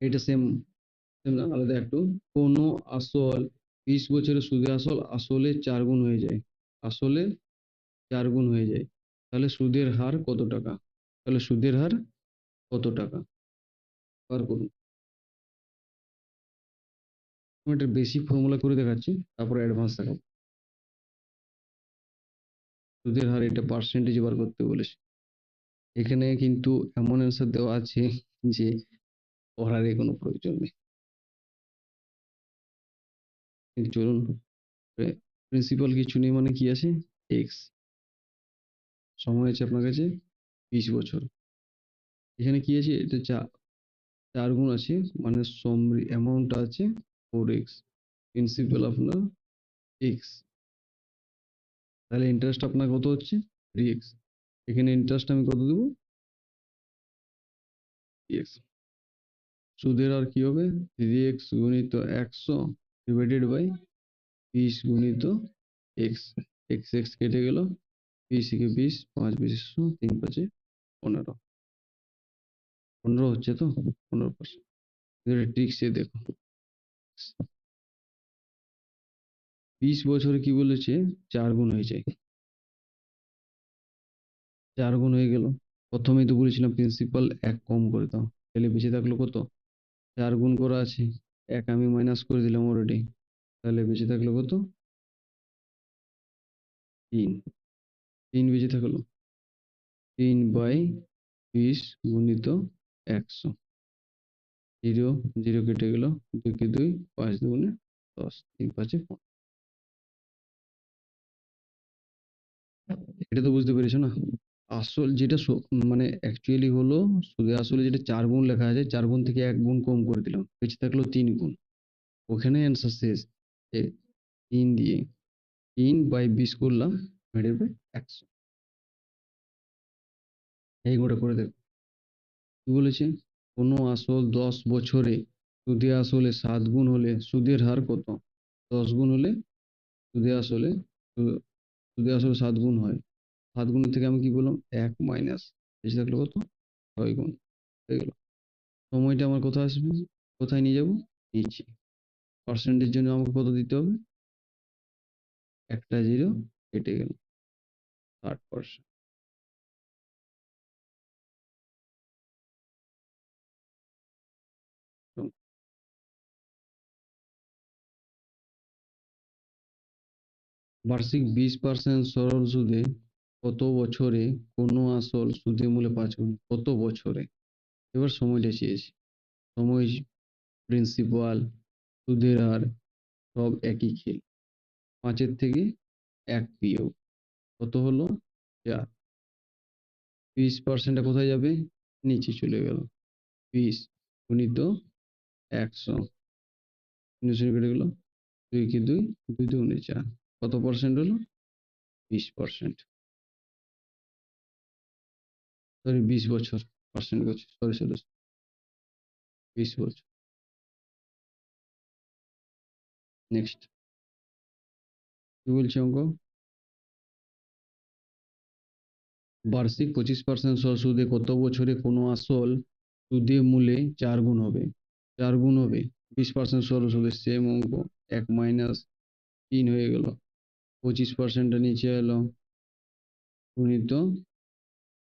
এটা সেম, সেম না, আলাদা একটু। কোনো আসল 20 বছরের সুদে আসল আসলে 4 গুণ হয়ে যায়, আসলে 4 গুণ হয়ে যায়, তাহলে সুদের হার কত টাকা, তাহলে সুদের হার কত টাকা বার করুন। আমি একটা বেসিক ফর্মুলা করে দেখাচ্ছি, তারপরে অ্যাডভান্স দেখাবো। সুদের হার এটা পার্সেন্টেজ বার করতে বলেছে। এখানে কিন্তু এমন অ্যান্সার দেওয়া আছে যে পড়ারই কোনো প্রয়োজন নেই। কিন্তু চলুন, প্রিন্সিপাল কিছু নেই মানে কি আছে, এক্স, সময় আছে আপনার কাছে 20 বছর। এখানে কি আছে, এটা 4 গুণ আছে, মানে অ্যামাউন্ট আছে 4x, প্রিন্সিপাল আপনার এক্স, তাহলে ইন্টারেস্ট আপনার কত হচ্ছে 3x। এখানে ইন্টারেস্ট আমি কত দেবো, 3x। সুদের আর কি হবে, 3x গুণিত 100 ডিভাইডেড বাই 20 গুণিত এক্স, এক্স এক্স কেটে গেল, 20 থেকে 20, 5 20, 3 5 15, 15 হচ্ছে তো, 15%। ট্রিক্সে দেখো, 20 বছরে কি বলেছে, 4 গুণ হয়ে যায়, 4 গুণ হয়ে গেল। প্রথমেই তো বলেছিলাম প্রিন্সিপাল 1 কম করে দাও, তাহলে বেঁচে থাকলো কত, 4 গুণ করা আছে, 1 আমি মাইনাস করে দিলাম অলরেডি, তাহলে বেঁচে থাকলো কত, 3, 3 বেঁচে থাকলো, 3/20 গুণিত 100, 0 0 কেটে গেল, 2 কে 2, 5 2 10, 3 5 15। এটা তো বুঝতে পেরেছো না, আসল যেটা মানে অ্যাকচুয়ালি হলো সুদে আসলে যেটা 4 গুণ লেখা আছে, 4 গুণ থেকে 1 গুণ কম করে দিলাম, বেঁচে থাকলো 3 গুণ। ওখানে অ্যান্সার শেষ। 3 দিয়ে 3/20 করলাম, ডিভাইডেড বাই 100। এই গোটা করে দেখো, কি বলেছে, কোনো আসল 10 বছরে সুদে আসলে 7 গুণ হলে সুদের হার কত, 10 গুণ হলে সুদে আসলে সুদে আসলে 7 গুণ হয়, 7 গুণের থেকে আমি কি বললাম 1 মাইনাস, বেঁচে থাকলো কত, 6 গুণ হয়ে গেল। সময়টা আমার কোথায় আসবে, কোথায় নিয়ে যাব, নিচে। পার্সেন্টের জন্য আমাকে কত দিতে হবে, একটা জিরো কেটে গেল, 60%। বার্ষিক 20% সরল সুদে কত বছরে কোনো আসল সুদে মূল্যে 5 গুণ, কত বছরে। এবার সময়টা চেয়েছি, সময়, প্রিন্সিপাল, সুদের হার সব একই খেল, 5-এর থেকে 1 বিয়োগ কত হলো, 4। 20%টা কোথায় যাবে, নিচে চলে গেল, 20 গুণিত 100, শূন্য শূন্য কেটে গেল, 2 কে 2, 2 2 4, কত পার্সেন্ট হলো, 20%, সরি 20 বছর, পার্সেন্ট করছি, সরি সরি, 20 বছর। নেক্সট কি বলছে অঙ্ক? বার্ষিক 25% সুদে কত বছরে কোনো আসল সুদে মূলে 4 গুণ হবে? 4 গুণ হবে 20% সুদে, সেম অঙ্ক। 1 - 3 হয়ে গেল, 25%টা নিচে এলো, গুণিত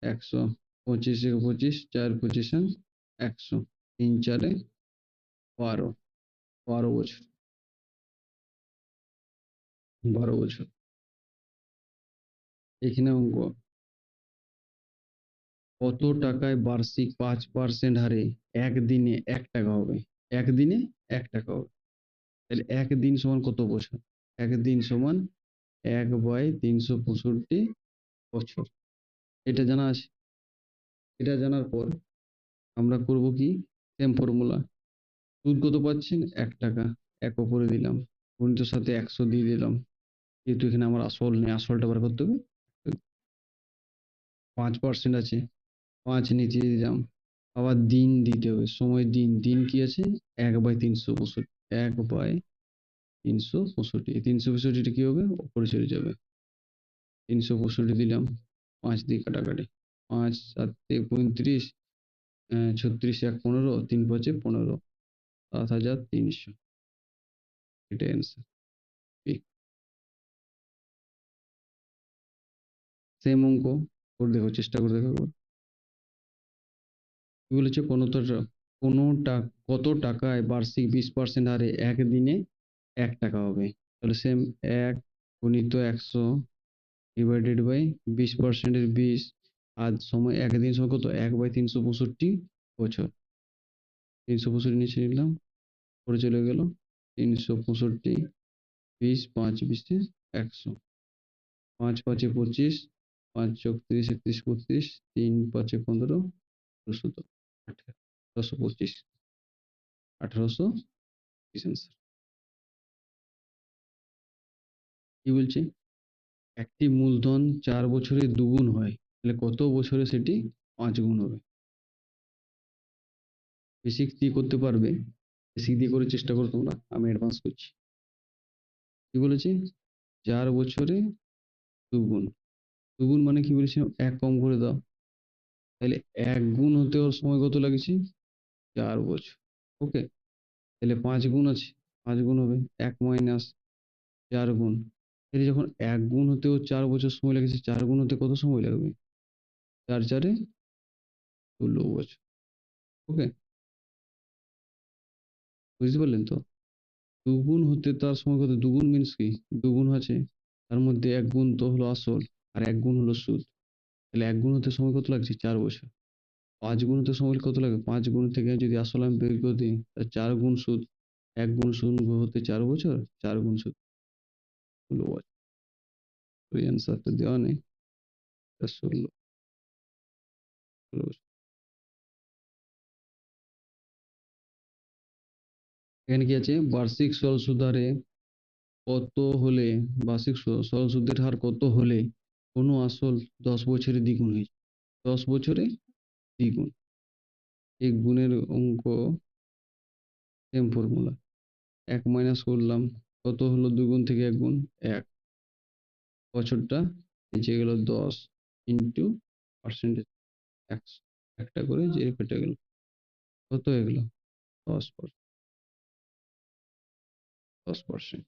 100, 25 × 25, 4 × 25 100, 3 × 4 = 12, 12 বছর, 12 বছর। এখানে অঙ্ক, কত টাকায় বার্ষিক 5% হারে একদিনে 1 টাকা হবে? একদিনে 1 টাকা হবে। তাহলে একদিন সমান কত বছর? একদিন সমান 1/365 বছর। এটা জানা আছে। এটা জানার পর আমরা করব কি, সেম ফর্মুলা। সুদ কত পাচ্ছেন? 1 টাকা, 1 ওপরে দিলাম, গুণিতর সাথে 100 দিয়ে দিলাম, যেহেতু এখানে আমার আসল নেই, আসলটা বার করতে হবে। 5% আছে, 5 নিচে দিলাম, আবার দিন দিতে হবে, সময় দিন, দিন কি আছে? 1/365, 1/365, 365টা কি হবে? ওপরে চলে যাবে, 365 দিলাম, 5 দিয়ে কাটাকাটি, 5 × 7 = 35, 36 × 1 = 15, 3 × 5 = 15, 7,300। এটাই অ্যান্সার। সেম অঙ্ক করে দেখো, চেষ্টা করে দেখো। কি বলেছে? কত টাকায় বার্ষিক 20% হারে একদিনে 1 টাকা হবে? তাহলে সেম, 1 গুণিত 100 ডিভাইডেড বাই 20% এর 20, আর সময় একদিন সময় কত? 1/365 বছর, 365 নিচে নিলাম, পরে চলে গেল 365, 20, 5 × 20 = 100, 5 × 5 = 25, 5 × 4 = 30, 31 × 32, 3 × 5 = 15, 210, 1825, 1825 অ্যান্সার। কি বলছে? একটি মূলধন 4 বছরে 2 গুণ হয়, তাহলে কত বছরে সেটি 5 গুণ হবে? বেসিক দিয়ে করতে পারবে, বেসিক দিয়ে করে চেষ্টা করো তোমরা, আমি অ্যাডভান্স করছি। কি বলেছে? 4 বছরে 2 গুণ, 2 গুণ মানে কি বলেছে? 1 কম করে দাও, তাহলে 1 গুণ হতে ওর সময় কত লাগছে? 4 বছর। ওকে, তাহলে 5 গুণ আছে, 5 গুণ হবে, 1 - 4 গুণ। তাহলে যখন 1 গুণ হতেও 4 বছর সময় লেগেছে, 4 গুণ হতে কত সময় লাগবে? 4 × 4 = 16 বছর। ওকে, বুঝতে পারলেন তো? 2 গুণ হতে তার সময় কত? 2 গুণ মিন্স কি? 2 গুণ আছে, তার মধ্যে 1 গুণ তো হলো আসল, আর 1 গুণ হলো সুদ। তাহলে 1 গুণ হতে সময় কত লাগছে? 4 বছর। 5 গুণ হতে সময় কত লাগবে? 5 গুণ থেকে যদি আসল আমি বের করে দিই, 4 গুণ সুদ, 1 গুণ সুদ হতে 4 বছর, 4 গুণ সুদ 16 বছর। তো এই অ্যান্সারটা দেওয়া নেই, 16 বছর। এখানে কি আছে? বার্ষিক সরল সুদ হারে কত হলে, বার্ষিক সরল সুদের হার কত হলে কোনো আসল 10 বছরে দ্বিগুণ হয়েছে? 10 বছরে দ্বিগুণ। এই গুণের অঙ্ক, সেম ফর্মুলা। 1 মাইনাস করলাম, কত হলো 2 গুণ থেকে 1 গুণ? 1, বছরটা নিচে গেল 10 ইন্টু পার্সেন্টেজ 100, একটা করে যে কেটে গেল, কত হয়ে গেল? 10%, 10%।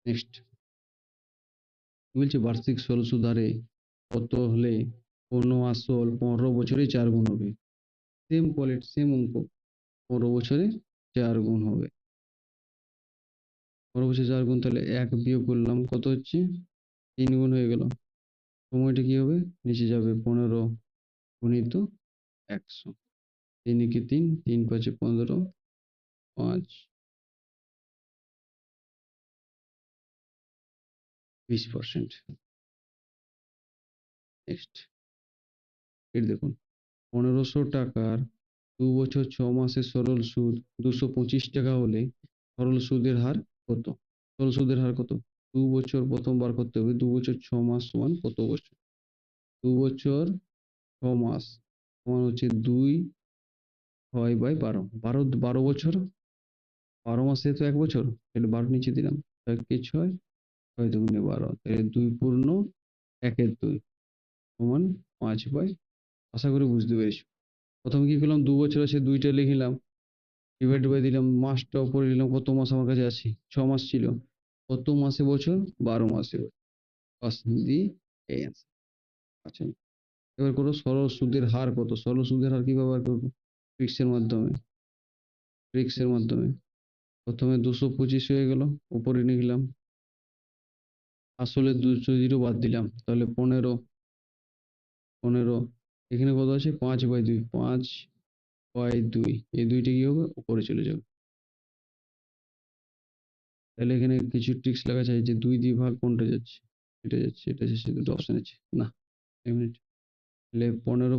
নেক্সট বলছে বার্ষিক সরল সুদ হারে কত হলে কোনো আসল 15 বছরে 4 গুণ হবে? সেম কোয়ালিটি, সেম অঙ্ক, 15 বছরে 4 গুণ হবে। 15 বছরে 4 গুণ, তাহলে 1 বিয়োগ করলাম, কত হচ্ছে? 3 গুণ হয়ে গেল। সময়টা কি হবে? নিচে যাবে, 15 গুণিত 100, 3 × 3, 3 × 5 = 15, 5, 20%। নেক্সট এর দেখুন, 1500 টাকার 2 বছর 6 মাসের সরল সুদ 225 টাকা হলে সরল সুদের হার কত? সরল সুদের হার কত? 2 বছর প্রথম বার করতে হবে। 2 বছর 6 মাস সমান কত বছর? 2 বছর 6 মাস সমান হচ্ছে 2/12। 12 বছর, 12 মাসে তো 1 বছর, তাহলে 12 নিচে দিলাম। 6 × 6, 6×2 = 12, তাহলে 2 পূর্ণ 1/2 সমান 5/, আশা করি বুঝতে পেরেছো। প্রথমে কি করলাম, 2 বছর আছে, 2টা লিখে নিলাম, ডিভাইড বাই দিলাম, মাসটা উপরে নিলাম, কত মাস আমার কাছে আছে? 6 মাস ছিল। কত মাসে বছর? 12 মাসে বছর। বাস দি এই answer। আচ্ছা, এবার করো সরল সুদের হার কত? সরল সুদের হার কি ব্যবহার করবো? ট্রিক্সের মাধ্যমে। প্রথমে 225 হয়ে গেল, উপরে নিলাম, আসলে 200 বাদ দিলাম, তাহলে 15। এখানে কত আছে? 5/2, 5/2, এই দুইটা কি হবে? উপরে চলে যাবে। তাহলে এখানে কিছু ট্রিক্স লাগা চাই, যে 2 দিয়ে ভাগ কোনটা যাচ্ছে? এটা যাচ্ছে, এটা যাচ্ছে, দুটো অপশন আছে না। এক মিনিট, তাহলে 15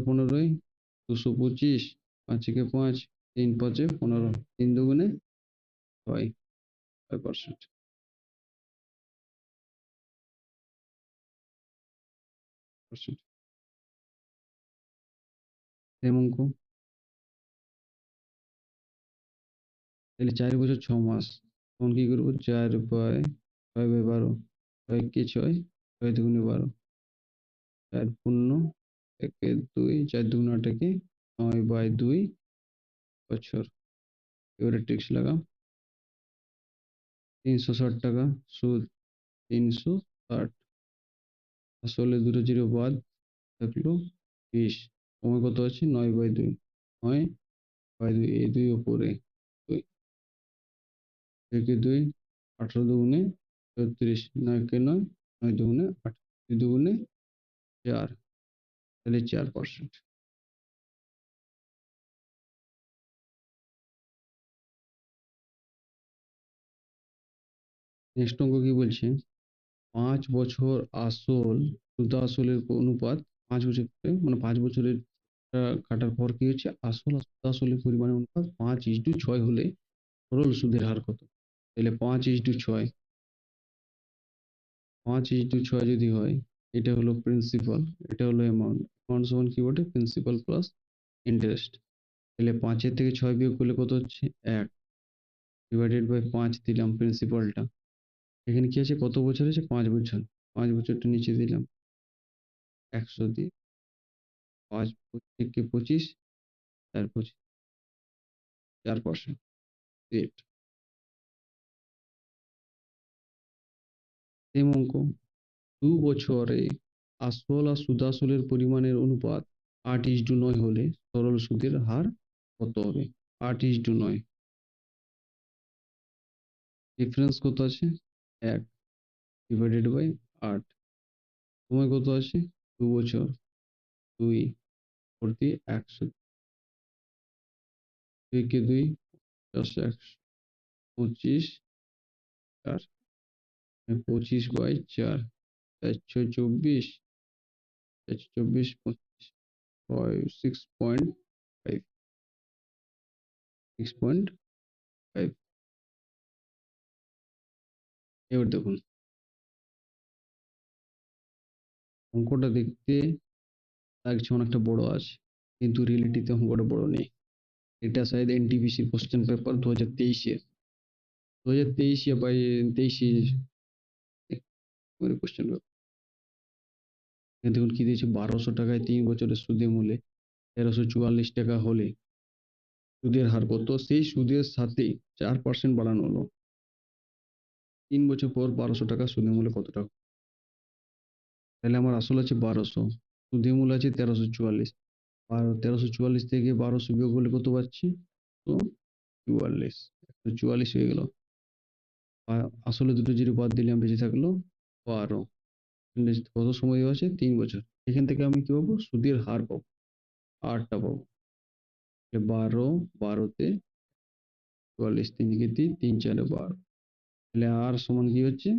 225, 5 × 5, 3×5 = 15, 3×2 = 6, 5%। সেম অঙ্ক। তাহলে 4 বছর 6 মাস, তখন কি করবো? 4/6/12, 6 × 6, 6×2 = 12, 4×2, 4×2 = 9/2 বছর। এবারে ট্রিক্স লাগাও। 360 টাকা সুদ, 360, আসলে দুটো জিরো বাদ থাকলো 20, সময় কত আছে? 9/2, 9/2, এই দুই উপরে 2, 2 × 2 = 18, 2 × 2 = 36, 9 × 9, 9 × 2 = 8, 2 × 4, তাহলে 4%। নেক্সট অঙ্ক কি বলছে? 5 বছর আসল সুদ-আসলের অনুপাত, 5 বছর মানে 5 বছরের কাটার পর কি হচ্ছে? আসল আর সুদ-আসলের পরিমাণের অনুপাত 5:6 হলে সরল সুদের হার কত? তাহলে 5:6, 5:6 যদি হয়, এটা হলো প্রিন্সিপাল, এটা হলো অ্যামাউন্ট। অ্যামাউন্ট সমান কি বটে? Principal plus interest. তাহলে 5-এর থেকে 6 বিয়োগ করলে কত হচ্ছে? 1, ডিভাইডেড বাই 5 দিলাম প্রিন্সিপালটা। এখানে কি আছে? কত বছর আছে? 5 বছর। 5 বছরটা নিচে দিলাম, 100 দিয়ে, 5 থেকে 25, 4×25, 4%। রেট সেম অঙ্ক। 2 বছরে আসল আর সুদ-আসলের পরিমাণের অনুপাত 8:9 হলে সরল সুদের হার কত হবে? 8:9, ডিফারেন্স কত আছে? 1, ডিভাইডেড বাই 8, সময় কত আছে? 2 বছর, 2 উপর দিয়ে 100, 2 × 2 + 100, 25, 4, 25/4, 4×6 = 24, 4×4 = 25, 6.5, 6.5। এবার দেখুন, অঙ্কটা দেখতে লাগছে অনেকটা বড় আছে, কিন্তু রিয়েলিটিতে অঙ্কটা বড় নেই। এটা শায়দ এনটিপিসির কোশ্চেন পেপার 2023-এর, 2023 या 23 মানে কোশ্চেন পেপার। দেখুন কি দিয়েছে? 1200 টাকায় 3 বছরের সুদে মূলে 1344 টাকা হলে সুদের হার কত? সেই সুদের সাথে 4% বাড়ানো হলো। 3 বছর পর 1200 টাকা সুদে মূলে কত টাকা? তাহলে আমার আসল আছে 1200, সুদে মূল আছে 1344, আর 1344 থেকে 1200 বিয়োগ করলে কত পাচ্ছি? তো 44, 144 হয়ে গেল। আর আসলে দুটো জিরো বাদ দিলাম, বেঁচে থাকলো 12। কত সময় দেওয়া আছে? 3 বছর। এখান থেকে আমি কি পাবো? সুদের হার পাবো, হারটা পাবো। 12, 12 তে 44, 3 × 3, 3×4 = 12, তাহলে আর সমান কি হচ্ছে?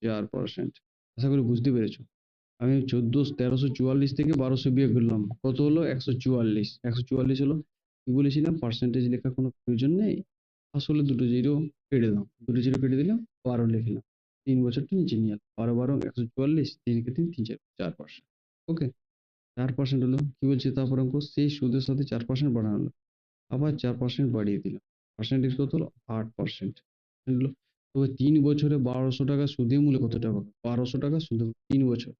4%। আশা করি বুঝতে পেরেছো। আমি 1344 থেকে 1200 বিয়োগ করলাম, কত হলো? 144। 144 হলো। কি বলেছিলাম? পার্সেন্টেজ লেখার কোনো প্রয়োজন নেই, আসলে দুটো জিরো কেটে দাও, দুটো জিরো কেটে দিলাম, 12 লিখলাম, 3 বছরটা নিচে নিয়ে এলাম, 12 12 144, 3 কে 3 3 4% ওকে। 4% হলো, কি বলছে তারপর অঙ্ক, সেই সুদের সাথে 4% বাড়ানো হলো, আবার 4% বাড়িয়ে দিলাম, পার্সেন্টেজ কত হলো 8% হলো। তবে 3 বছরে 1200 টাকা সুদে মূলে কত টাকা পাবো? 1200 টাকা সুদে মূলে 3 বছর,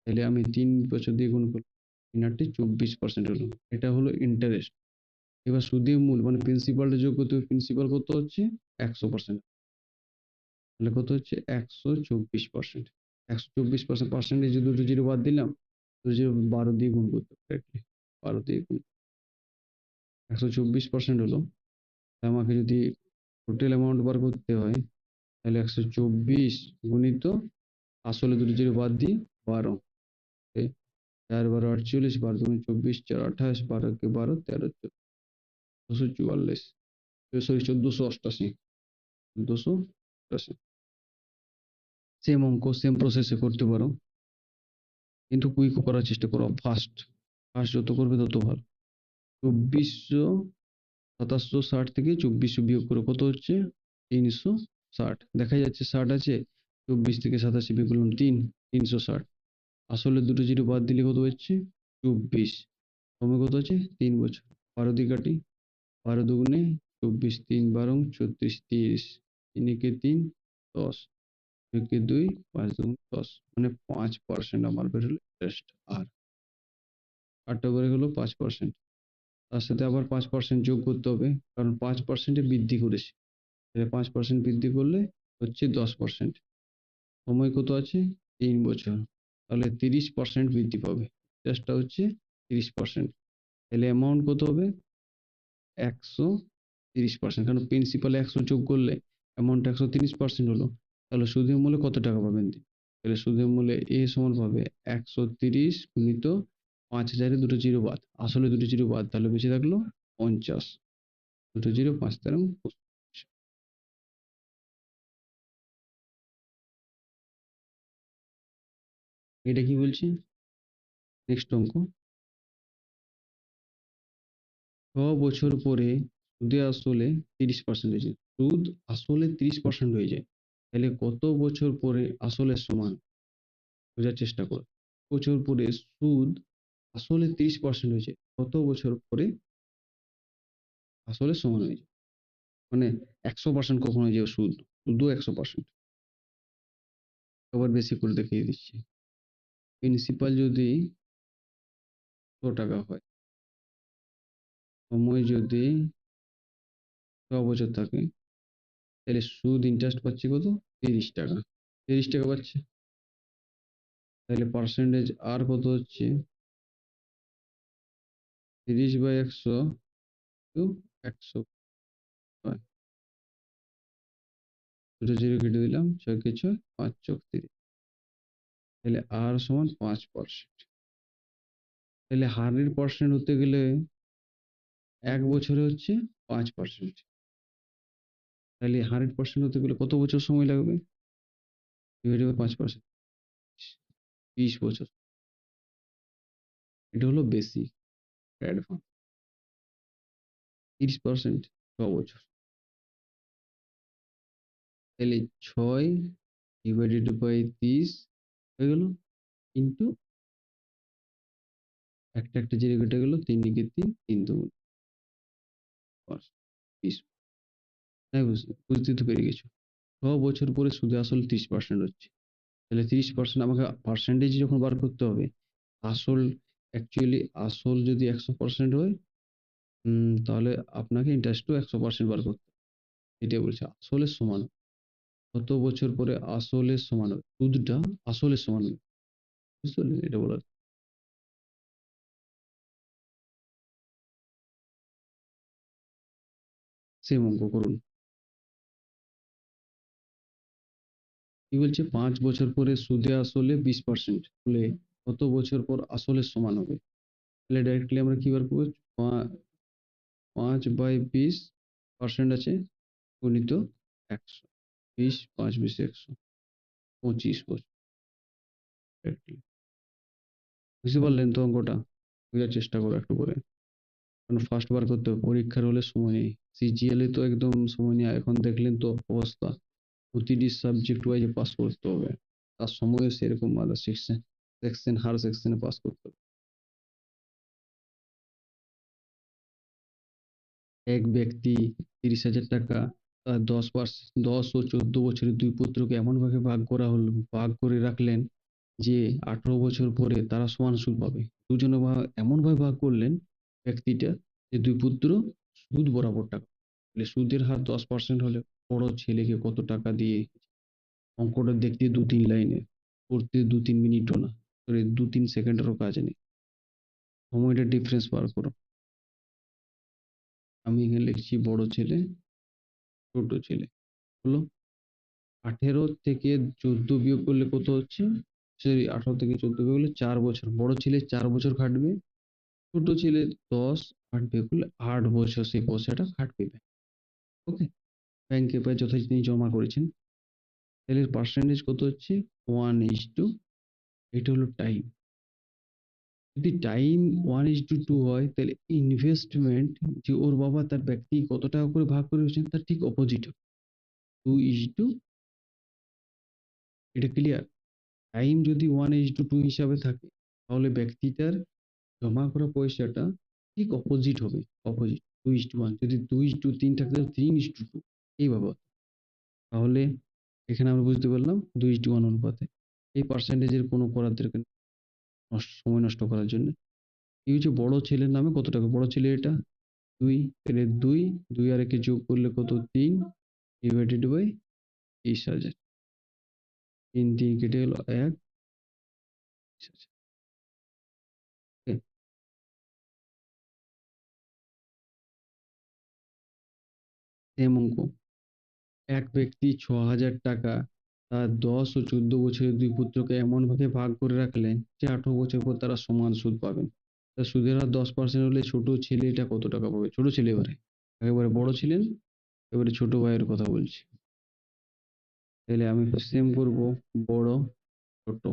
তাহলে আমি 3 বছর দিয়ে গুণ করলাম, 3 8 24% হলো, এটা হলো ইন্টারেস্ট। এবার সুদে মূল মানে প্রিন্সিপালটা যোগ করতে হবে, প্রিন্সিপাল কত হচ্ছে 100%, তাহলে কত হচ্ছে 124%। 124% পার্সেন্টেজ দুটো জিরো বাদ দিলাম, দুটো জিরো 12 দিয়ে গুণ করতে হবে, 12 দিয়ে গুণ 124% হলো। তা আমাকে যদি টোটাল অ্যামাউন্ট বার করতে হয়, তাহলে 124 গুণিত আসলে দুটো জিরো বাদ দিই 12, 4 12 48, 12 2 24, 4 28, 12 কে 12, 13 244, সরি 1488, 1488। সেম অঙ্ক সেম প্রসেসে করতে পারো, কিন্তু কুইক করার চেষ্টা করো, ফাস্ট ফাস্ট যত করবে তত ভালো। 2460 থেকে 2400 বিয়োগ করে কত হচ্ছে 360, দেখা যাচ্ছে 60 আছে, 24 থেকে 87 বিয়োগ করলাম 360, আসলে দুটো জিরো বাদ দিলে কত হচ্ছে 24, সময় কত আছে 3 বছর, 12 দিয়ে কাটি, 12 দুগুণে 24, 3 12 36, 30, 3 একে 3 10, 2 একে 2, 5 দুগুণ 10, মানে 5% আমার বের হলো ইন্টারেস্ট। আর 8টা বের হলো 5%, তার সাথে আবার 5% যোগ করতে হবে, কারণ 5% বৃদ্ধি করেছে, তাহলে 5% বৃদ্ধি করলে হচ্ছে 10%, সময় কত আছে 3 বছর, তাহলে 30% বৃদ্ধি পাবে, ইন্টারেস্টটা হচ্ছে 30%, তাহলে অ্যামাউন্ট কত হবে 130%, কারণ প্রিন্সিপালে 100 যোগ করলে অ্যামাউন্ট 130% হলো, তাহলে সুদের মূল্যে কত টাকা পাবেন, তাহলে সুদের মূল্যে এ সমান পাবে 130 গুণিত 5000 দুটো জিরো বাদ, আসলে দুটো জিরো বাদ, তাহলে বেঁচে থাকলো 50, দুটো জিরো 5 13। এটা কি বলছি, নেক্সট অঙ্ক, 6 বছর পরে সুদে আসলে 30% হয়েছে, সুদ আসলে 30% হয়ে যায়, তাহলে কত বছর পরে আসলের সমান, বোঝার চেষ্টা করো। বছর পরে সুদ আসলে 30% হয়েছে, কত বছর পরে আসলে সমান হয়েছে, মানে 100% কখন হয়ে যাবে সুদ, সুদও 100%। আবার বেশি করে দেখিয়ে দিচ্ছি, প্রিন্সিপাল যদি 100 টাকা হয়, সময় যদি 6 বছর থাকে, তাহলে সুদ ইন্টারেস্ট পাচ্ছি কত 30 টাকা, 30 টাকা পাচ্ছে, তাহলে পার্সেন্টেজ আর কত হচ্ছে 30/100 টু 100, দুটো জিরো কেটে দিলাম, 6 কে 6, 5 চক 30, তাহলে আর সমান 5%, তাহলে হান্ড্রেড পার্সেন্ট হতে গেলে 1 বছরে হচ্ছে 5%, তাহলে 100% হতে গেলে কত বছর সময় লাগবে, ডিভাইডেড বাই 5%, 20 বছর, এটা হলো বেসিক, অ্যাডভান্স 30%, 6 বছর, তাহলে 6 ডিভাইডেড বাই 30 হয়ে গেল, কিন্তু একটা একটা জিরো কেটে গেল, 3 একে 3, 3 2 20, তাই বুঝতে তো পেরে গেছো। 6 বছর পরে সুদে আসল 30% হচ্ছে, তাহলে 30% আমাকে পার্সেন্টেজ যখন বার করতে হবে, আসল অ্যাকচুয়ালি আসল যদি 100% হয়, তাহলে আপনাকে ইন্টারেস্টও 100% বার করতে হবে, এটা বলছে আসলের সমান, কত বছর পরে আসলের সমান হবে, সুদটা আসলের সমান হবে, বুঝতে পারলেন এটা বলার। সেম অঙ্ক করুন, কি বলছে 5 বছর পরে সুদে আসলে 20% হলে কত বছর পর আসলের সমান হবে, তাহলে ডাইরেক্টলি আমরা কি বার করবো, 5/20% আছে, গণিত 100, 20 5 20 100, 25 বছর, directly। বুঝতে পারলেন তো অঙ্কটা, বোঝার চেষ্টা করো একটু করে। কারণ ফার্স্ট বার করতে হবে, পরীক্ষার হলে সময় নেই। সিজিএল এ তো একদম সময় নেই, এখন দেখলেন তো অবস্থা, প্রতিটি সাবজেক্ট ওয়াইজে পাস করতে হবে, তার সময়ও সেরকম আলাদা সেকশন, হার সেকশনে পাস করতে হবে। এক ব্যক্তি 30,000 টাকা তার 10 ও 14 বছরের দুই পুত্রকে এমন ভাবে ভাগ করা হলো, ভাগ করে রাখলেন যে 18 বছর পরে তারা সমান সুদ পাবে। দুজনে এমন ভাবে ভাগ করলেন ব্যক্তিটা, যে দুই পুত্র সুদ বরাবর টাকা, তাহলে সুদের হার 10% হলে বড় ছেলেকে কত টাকা দিয়ে, অঙ্কটা দেখতে 2-3 লাইনে, করতে 2-3 মিনিটও না, 2-3 সেকেন্ডেরও কাজ নেই, সময়টা ডিফারেন্স বার করো। আমি এখানে লিখছি বড় ছেলে, ছোট ছেলে হলো 18 থেকে 14 বিয়োগ করলে কত হচ্ছে, সরি 18 থেকে 14 বিয়োগ করলে 4 বছর, বড় ছেলে 4 বছর খাটবে, ছোট ছেলে 10, 8 বিয়োগ করলে 8 বছর সেই পয়সাটা খাটবে। ওকে, ব্যাংকে পায় যথারীতি তিনি জমা করেছেন, তাহলে পার্সেন্টেজ কত হচ্ছে 1:2, এটা হলো টাইম। যদি টাইম 1:2 হয়, তাহলে ইনভেস্টমেন্ট যে ওর বাবা তার ব্যক্তি কত টাকা করে ভাগ করে হয়েছেন তার ঠিক অপোজিট, 2:2। এটা ক্লিয়ার? টাইম যদি 1:2 হিসাবে থাকে, তাহলে ব্যক্তিটার জমা করা পয়সাটা ঠিক অপোজিট হবে, অপোজিট 2:1। যদি 2:3 থাকলে 3:2 এইভাবে। তাহলে এখানে আমরা বুঝতে পারলাম 2:1 অনুপাতে এই পার্সেন্টেজের কোনো করার দরকার নেই, সময় নষ্ট করার জন্য। কি হচ্ছে, বড় ছেলের নামে কত টাকা, বড় ছেলে এটা 2, তাহলে 2, 2 আর 1 যোগ করলে কত 3 ডিভাইডেড বাই 30,000, 3 কেটে গেল 1, 30,000। সেম অঙ্ক, এক ব্যক্তি 6,000 টাকা তার 10 ও 14 বছরের দুই পুত্রকে এমন ভাবে ভাগ করে রাখলেন যে 18 বছর পর তারা সমান সুদ পাবেন। তার সুদের হার 10% হলে ছোট ছেলেটা কত টাকা পাবে, ছোট ছেলে এবারে, একেবারে বড় ছিলেন, এবারে ছোট ভাইয়ের কথা বলছি। তাহলে আমি সেম করব, বড় ছোট,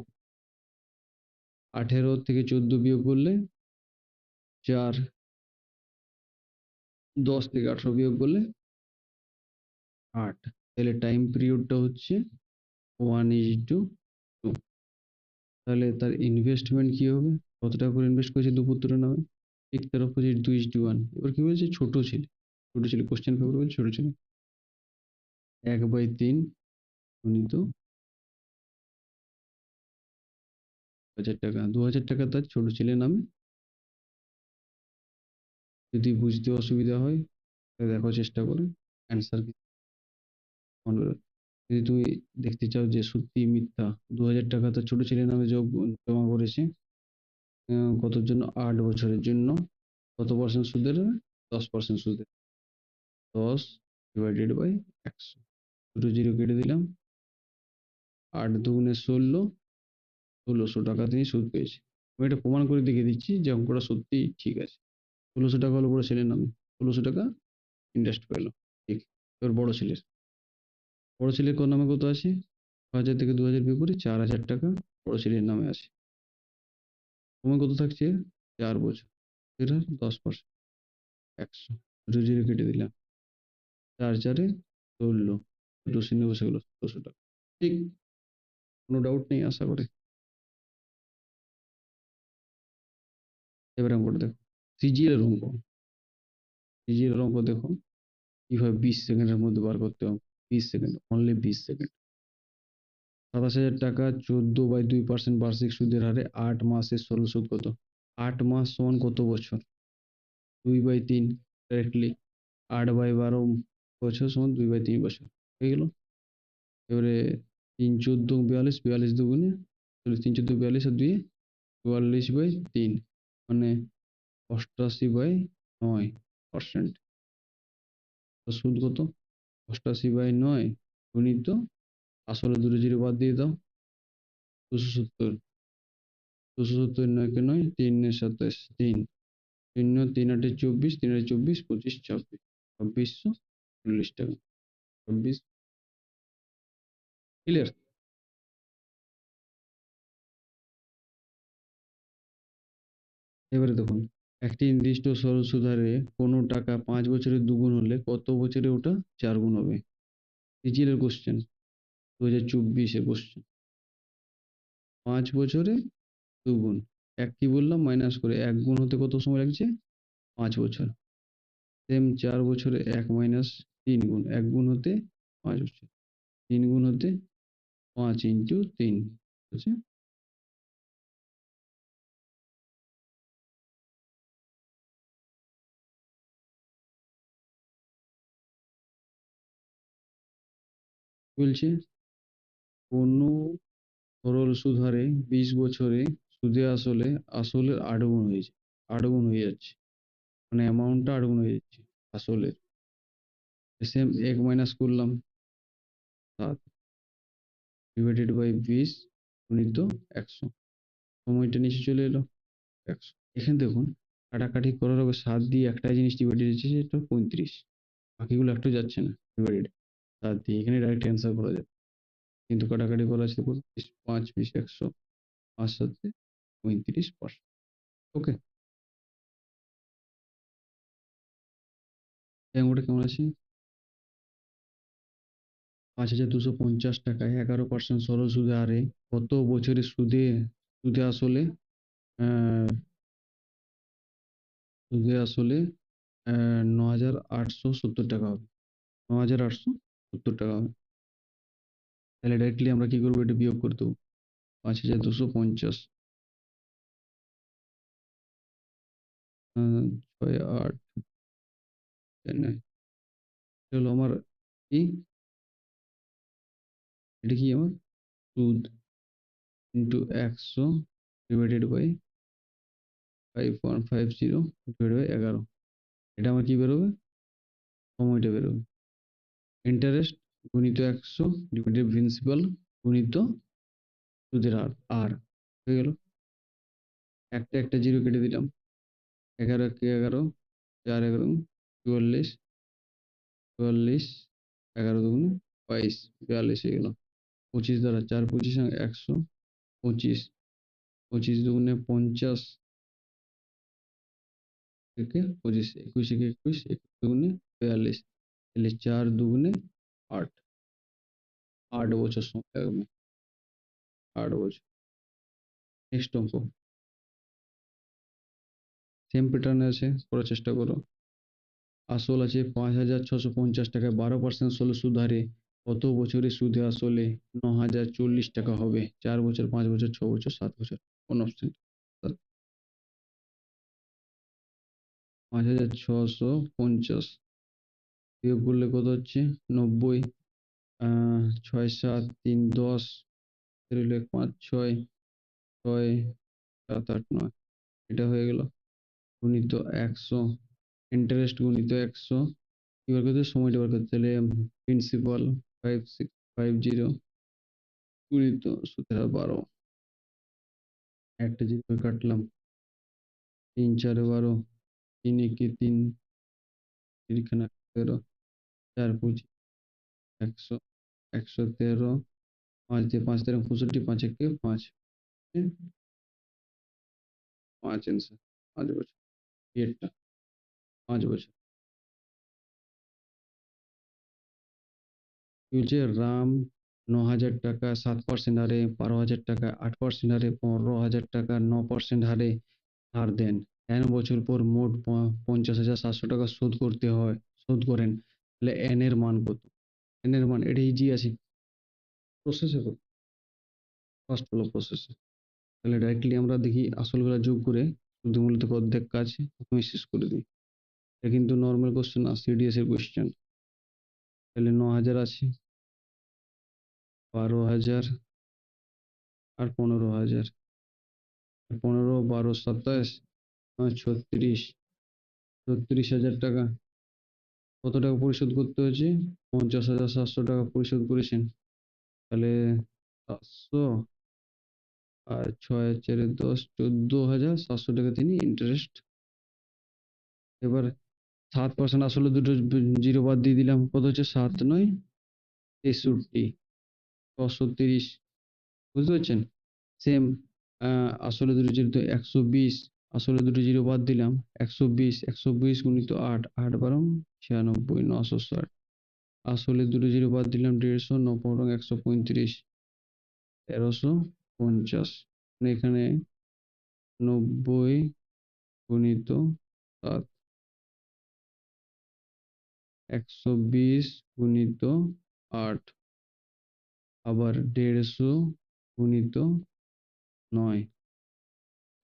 18 থেকে 14 বিয়োগ করলে 4, 10 থেকে 18 বিয়োগ করলে 8, তাহলে টাইম পিরিয়ডটা হচ্ছে 1:2। তাহলে তার ইনভেস্টমেন্ট কি হবে, কত টাকা করে ইনভেস্ট করেছে দুপুত্রের নামে, ঠিক তার অপোজিট 2:1। এবার কি বলছে, ছোট ছেলে, ছোট ছেলে কোশ্চেন পেপার বলছে ছোট ছেলে 1/3 গুণিত 2,000 টাকা, 2,000 টাকা তার ছোট ছেলের নামে। যদি বুঝতে অসুবিধা হয় তাহলে দেখো চেষ্টা করে অ্যান্সার কি। যদি তুমি দেখতে চাও যে সত্যি মিথ্যা, 2,000 টাকা তার ছোট ছেলের নামে জমা করেছে, কতর জন্য, 8 বছরের জন্য, কত পার্সেন্ট সুদের, 10% সুদের, 10/100, দুটো জিরো কেটে দিলাম, 8 দুগুণে 16, 1,600 টাকা তিনি সুদ পেয়েছে। আমি এটা প্রমাণ করে দেখিয়ে দিচ্ছি যে অঙ্কটা সত্যি ঠিক আছে। 1,600 টাকা হলো বড় ছেলের নামে, 1,600 টাকা ইন্টারেস্ট পেলো, ঠিক। এবার বড় ছেলের নামে কত আছে, 6,000 থেকে 2,000 বিয়োগ করে 4,000 টাকা বড় ছেলের নামে আছে। সময় কত থাকছে, 4 বছর, এর 10%, 100, দুটো জিরো কেটে দিলাম, 4 4-এ 16, দুটো শূন্য বসে গেলো, 1,600 টাকা। ঠিক, কোনো ডাউট নেই আশা করি। এবার অঙ্কটা দেখো, সিজিএল এর অঙ্ক, সিজিএল এর অঙ্ক দেখো কিভাবে 20 সেকেন্ডের মধ্যে বার করতে হবে, 20 সেকেন্ড, অনলি 20 সেকেন্ড। 27,000 টাকা 14/2% বার্ষিক সুদের হারে 8 মাসে সরল সুদ কত, 8 মাস সমান কত বছর, 2/3, ডাইরেক্টলি 8/12 বছর সমান 2/3 বছর হয়ে গেল। এবারে 3 14 42, 42 দুগুণে 3 14 42 আর 2 44/3, মানে 88/9%। সুদ কত, 88/9 গুণিত, আসলে দুটো জিরো বাদ দিয়ে দাও, 270, 270 9 কে 9, 3 27, 3 শূন্য, 3 8 24, 3 8 24, 25 26, 2,640 টাকা, 26। ক্লিয়ার? এবারে দেখুন, একটি নির্দিষ্ট সরল সুদ হারে কোনো টাকা 5 বছরে দুগুণ হলে কত বছরে ওটা 4 গুণ হবে? সিজিএল এর কোশ্চেন, 2024 কোশ্চেন। 5 বছরে দুগুণ, এক কি বললাম মাইনাস করে, 1 গুণ হতে কত সময় লাগছে? 5 বছর। সেম 4 বছরে 1 মাইনাস 3 গুণ, 1 গুণ হতে 5 বছর, 3 গুণ হতে 5 × 3 হচ্ছে। বলছে কোনো সরল সুদ হারে 20 বছরে সুদে আসলের 8 গুণ হয়েছে, 8 গুণ হয়ে যাচ্ছে, মানে অ্যামাউন্টটা 8 গুণ হয়ে যাচ্ছে আসলের। সেম 1 মাইনাস করলাম 7 ডিভাইডেড বাই 20 গুণিত 100, সময়টা নিচে চলে এলো 100। এখানে দেখুন কাটাকাটি করার আগে 7 দিয়ে একটাই জিনিস ডিভাইডেড হচ্ছে, সেটা 35, বাকিগুলো একটু যাচ্ছে না ডিভাইডেড। 7 দিয়ে এখানে ডাইরেক্ট অ্যান্সার করা যায়, কিন্তু কাটাকাটি করা আছে 5 20 100, 5 7 35%। ওকে, অঙ্কটা কেমন আছে? 5,250 টাকায় 11% সরল সুদের হারে কত বছরে সুদে সুদে আসলে আহ, সুদে আসলে 9,870 টাকা হবে, 9,870 টাকা হবে। তাহলে ডাইরেক্টলি আমরা কি করবো, এটা বিয়োগ করে দেবো। 5,250, 6 8 9, এটা হলো আমার কি, এটা কি আমার সুদ into 100 divided by 5150 divided by 11, এটা আমার কি বেরোবে, সময়টা বেরোবে। ইন্টারেস্ট গুণিত 100 ডিভাইডেড প্রিন্সিপাল গুণিত সুদের হার, আর হয়ে গেল। একটা একটা জিরো কেটে দিলাম, 11 কে 11, 4 11 44, 44, 11 দুগুণে 22, 42 হয়ে গেল। 25 দ্বারা 4 25 100, 25, 25 দুগুণে 50 থেকে 25, 21 একে 21, 21 দুগুণে 42, তাহলে 4 দুগুণে 8, 8 বছর সময় লাগবে, 8 বছর। নেক্সট অঙ্ক সেম প্যাটার্নে আছে, করার চেষ্টা করো। আসল আছে 5,650 টাকায় 12% ষোলো সুদ হারে কত বছরে সুদে আসলে 9,040 টাকা হবে? 4 বছর, 5 বছর, 6 বছর, 7 বছর, কোন অপশন? 5,650 বিয়োগ করলে কত হচ্ছে? 90, 6 7 3 10, রইল 5 6 6 7 8 9, এটা হয়ে গেল। গুণিত 100, ইন্টারেস্ট গুণিত 100, কি বার করতে, সময়টা বার করতে, তাহলে প্রিন্সিপাল 5650 গুণিত সুদের হার 12, একটা জিরো কাটলাম, 3 4 12, 3 একে 3, তিনখানা 13, 4 25 100, 113, 5 দিয়ে 5 13 65, 5 একে 5, 5 অ্যান্সার। 5 বছর, এটা 5 বছর। কি বলছে, রাম 9,000 টাকা 7% হারে, 12,000 টাকা 8% হারে, 15,000 টাকা 9% হারে ধার দেন, n বছর পর মোট 50,700 টাকা শোধ করেন, তাহলে n এর মান কত? n এর মান, এটা ইজি আছে, প্রসেসে কত, ফার্স্ট হলো প্রসেসে। তাহলে ডাইরেক্টলি আমরা দেখি আসলগুলা যোগ করে শুধু মূলত অর্ধেক কাজ প্রথমে শেষ করে দিই। এটা কিন্তু নর্মাল কোশ্চেন না, সিডিএস এর কোশ্চেন। তাহলে 9,000 আছে, 12,000 আর 15,000, 15 12 27, 36, 36,000 টাকা। কত টাকা পরিশোধ করতে হয়েছে? 50,700 টাকা পরিশোধ করেছেন। তাহলে 700 আর 6 আর 4 10, 14,700 টাকা তিনি ইন্টারেস্ট। এবার 7% আসলে দুটো জিরো বাদ দিয়ে দিলাম, কত হচ্ছে? 7 9 63, 630, বুঝতে পারছেন? সেম আসলে দুটো জিরো তো 120 আসলে দুটো জিরো বাদ দিলাম, 120, 120 গুণিত 8, 8 বারং 96, 960। আসলে দুটো জিরো বাদ দিলাম, 150, 9 বারং 135, 1350। মানে এখানে 90 গুণিত 7, 120 গুণিত 8, আবার 150 গুণিত 9,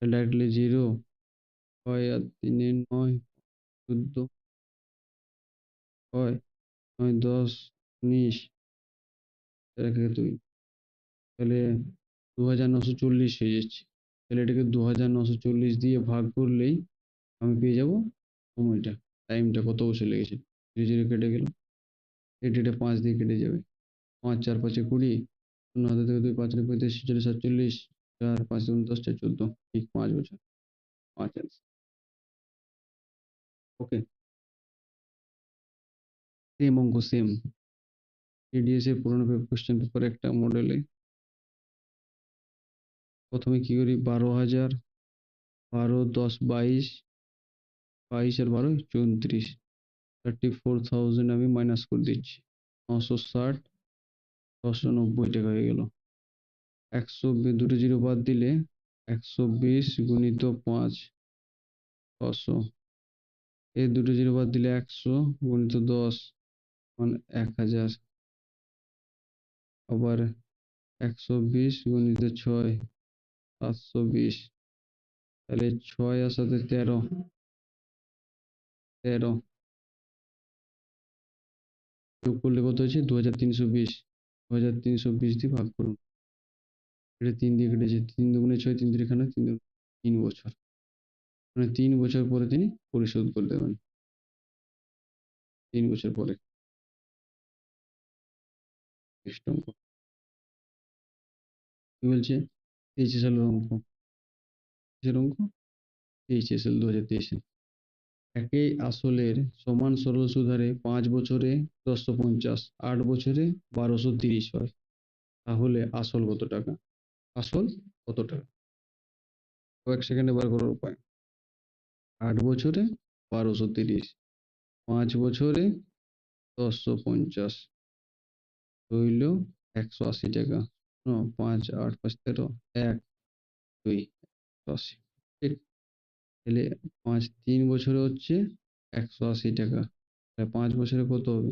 ডাইরেক্টলি জিরো। 6 আর 3 9, 14, 6, 9 10, 19, 2, তাহলে 2940 হয়ে যাচ্ছে। তাহলে এটাকে 2940 দিয়ে ভাগ করলেই আমি পেয়ে যাব সময়টা, টাইমটা কত বছর লেগেছে। ধীরে ধীরে কেটে গেল, এটা 5 দিয়ে কেটে যাবে। 5 4 5 20, 0 হাতে থেকে 2, 5 35, 40 47, 4 5 2 10 4 14, ঠিক 5 বছর। 5 answer। ওকে, সেম অঙ্ক সেম, এডিএস এর পুরোনো কোশ্চেন পেপার একটা মডেলে। প্রথমে কি করি, 12,000, 12 10 22, 22 আর 12 34, 34,000 আমি মাইনাস করে দিচ্ছি। 960, 690 টাকা হয়ে গেল। 120, দুটো জিরো বাদ দিলে 120 গুণিত 5, 600। এই দুটো জিরো বাদ দিলে 100 গুণিত 10, মানে 1000। আবার 120 গুণিত 6, 720। তাহলে 6 আর সাথে 13, 13 যোগ করলে কত হচ্ছে, 2320। 2320 দিয়ে ভাগ করুন, এটা 3 দিয়ে কেটেছে, 3 দুগুণে 6, 3 3 এখানে 3 3 বছর, মানে 3 বছর পরে তিনি পরিশোধ করে দেবেন। 3 বছর পরে। নেক্সট অঙ্ক কি বলছে, এইচএসএল এর অঙ্ক। কিসের অঙ্ক, এইচএসএল 2023। একই আসলের সমান সরল সুদ হারে 5 বছরে 1050, 8 বছরে 1230 হয়, তাহলে আসল কত টাকা? আসল কত টাকা? কয়েক সেকেন্ডে বার করার উপায়। 8 বছরে 1230, 5 বছরে 1050, হইল 180 টাকা। 5 8 5 13, 1 2 180। ঠিক, তাহলে 5 3 বছরে হচ্ছে 180 টাকা। 5 বছরে কত হবে,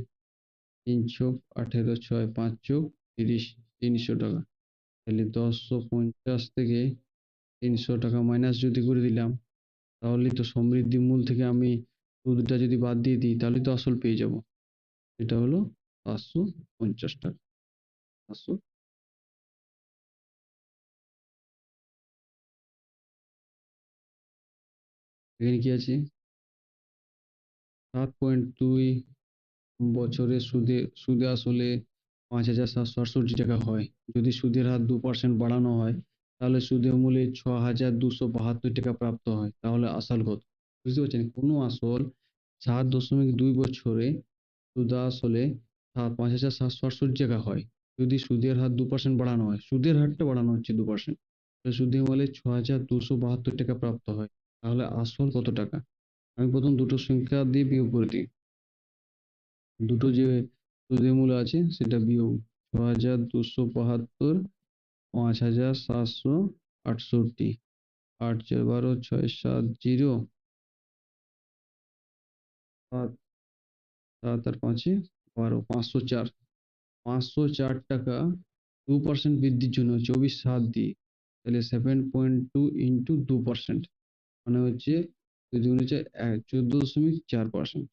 3 চোক 18, 6 5 চোক 30, 300 টাকা। তাহলে 1050 থেকে 300 টাকা মাইনাস যদি করে দিলাম, তাহলে তো সমৃদ্ধি মূল থেকে আমি সুদটা যদি বাদ দিয়ে দিই, তাহলে তো আসল পেয়ে যাব। এটা হলো 750 টাকা। 500। এখানে কি আছে, 7.2 বছরে সুদে সুদে আসলে 5,768 টাকা হয়। যদি সুদের হার 2% বাড়ানো হয়, তাহলে সুদের মূলে 6,272 টাকা প্রাপ্ত হয়। তাহলে আসল কত? বুঝতে পারছেন, কোনো আসল 7.2 বছরে সুদ আসলে 5,768 টাকা হয়। যদি সুদের হার 2% বাড়ানো হয়, সুদের হারটা বাড়ানো হচ্ছে 2%, সুদের মূলে 6,272 টাকা প্রাপ্ত হয়। তাহলে আসল কত টাকা? আমি প্রথম দুটো সংখ্যা দিয়ে বিয়োগ করে দিই। দুটো যে সুদের মূল্য আছে সেটা বিয়োগ, 6,272, 5,768, 8 4 12, 6 7 0, 7 7 আর 5 12, 504। 504 টাকা 2% বৃদ্ধির জন্য 24/7 দিয়ে, তাহলে 7.2 ইন্টু 2%, মানে হচ্ছে 14.4%।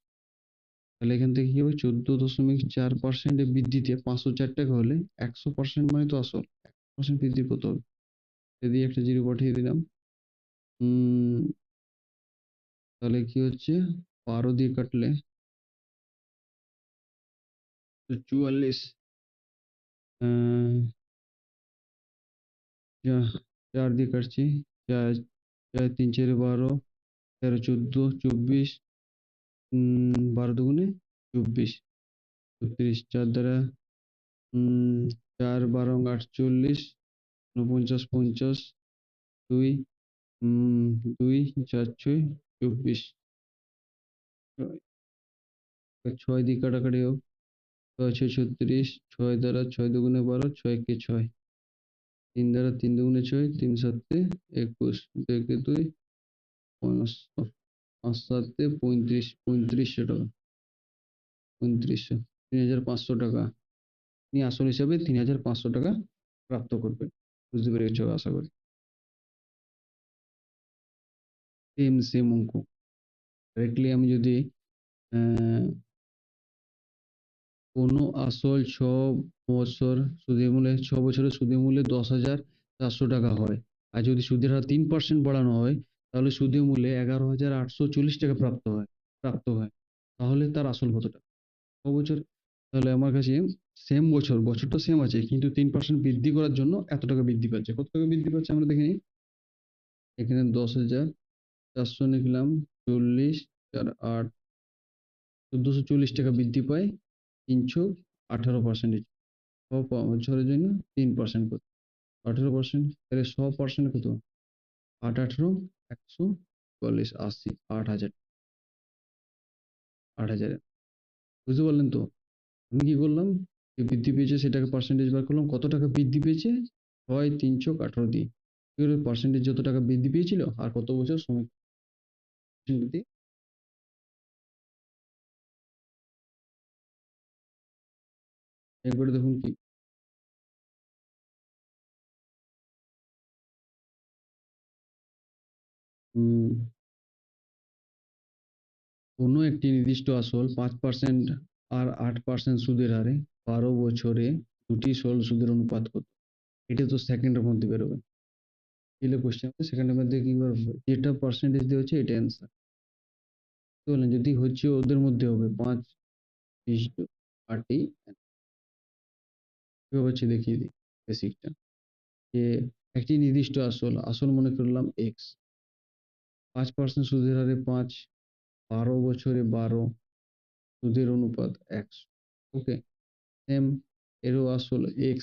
তাহলে এখান থেকে কি হবে, 14.4% এর বৃদ্ধিতে 504 টাকা হলে 100% মানে তো আসল। 100% বৃদ্ধি কত হবে, যদি একটা জিরো পাঠিয়ে দিলাম। তাহলে কি হচ্ছে, 12 দিয়ে কাটলে 44, 4 দিয়ে কাটছি, 4 4 3 4 12, 13 14 24, 12 দুগুণে 24, 36, 4 দ্বারা 4 12 48, 49 50, 2 উম ২ ৪ ৬ ২৪ ৬ দিয়ে কাটাকাটি হোক। ৬ ৬ ৩৬ ৬ দ্বারা ৬ দুগুণে ১২ ৬ একে ৬ ৩ দ্বারা ৩ দুগুণে ৬ ৩ সাতে ২১ ২ একে ২ ৫০০ ৫ সাতে ৩৫ ৩৫০০ টাকা ৩৫০০ ৩৫০০ টাকা। আপনি আসল হিসাবে ৩৫০০ টাকা প্রাপ্ত করবেন। বুঝতে পেরেছ আশা করি। সেম অঙ্ক। ডিরেক্টলি আমি যদি আ কোনো আসল ৬ বছর সুদের মূলে ৬ বছরের সুদের মূল্যে ১০,৪০০ টাকা হয়। আর যদি সুদের হার ৩% বাড়ানো হয়, তাহলে সুদের মূল্যে ১১,৮৪০ টাকা প্রাপ্ত হয়। তাহলে তার আসল কত টাকা? ৬ বছর। তাহলে আমার কাছে সেম বছরটা সেম আছে। কিন্তু ৩% বৃদ্ধি করার জন্য এত টাকা বৃদ্ধি পাচ্ছে। কত টাকা বৃদ্ধি পাচ্ছে আমরা দেখে নিই। এখানে ১০,৪০০ লিখলাম, ৪০ আর ৮ ১৪৪০ টাকা বৃদ্ধি পায় ৩১৮% বছরের জন্য ৩% কত? 18% তাহলে 100% কত? ৮ 18 ১৪৪ ৮০ ৮,০০০ ৮,০০০ বুঝতে পারলেন তো? আমি কি করলাম? যে বৃদ্ধি পেয়েছে সেটাকে পার্সেন্টেজ বার করলাম। কত টাকা বৃদ্ধি পেয়েছে? হয় ৩১৮ দিয়ে। কি হলো? পার্সেন্টেজ যত টাকা বৃদ্ধি পেয়েছিল আর কত বছর সময় দিয়ে একবারে দেখুন কি উম কোনো একটি নির্দিষ্ট আসল ৫% আর ৮% সুদের হারে ১২ বছরে দুটি সরল সুদের অনুপাত কত? এটা তো সেকেন্ডের মধ্যে বেরোবে। দিলে কোশ্চেন সেকেন্ডের মধ্যে কি করবে? যেটা পার্সেন্টেজ দেওয়া হচ্ছে এটাই অ্যান্সার। বুঝতে পারলেন? যদি হচ্ছে ওদের মধ্যে হবে ৫ ২০ ৮ই কিভাবে হচ্ছে দেখিয়ে দিই বেসিকটা। যে একটি নির্দিষ্ট আসল মনে করলাম x ৫% সুদের হারে ৫, ১২ বছরে ১২ সুদের অনুপাত ১০০। ওকে? সেম এরও আসল x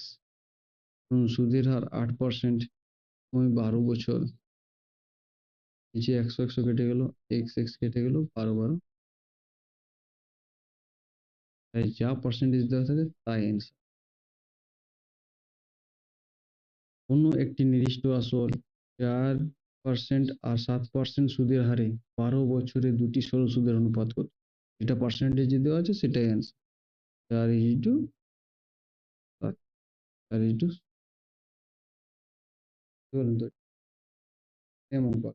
সুদের হার ৮% সময় ১২ বছর। নিচে ১০০ ১০০ কেটে গেল, x কেটে গেল ১২ ১২ তাই যা পার্সেন্টেজ দেওয়া থাকে তাই অ্যান্সার। কোনো একটি নির্দিষ্ট আসল ৪% আর ৭% সুদের হারে ১২ বছরে দুটি সরল সুদের অনুপাত কত? যেটা পার্সেন্টেজে দেওয়া আছে সেটাই অ্যান্সার। ৪:৭ ৪:৭ বলুন তো সেম অঙ্ক।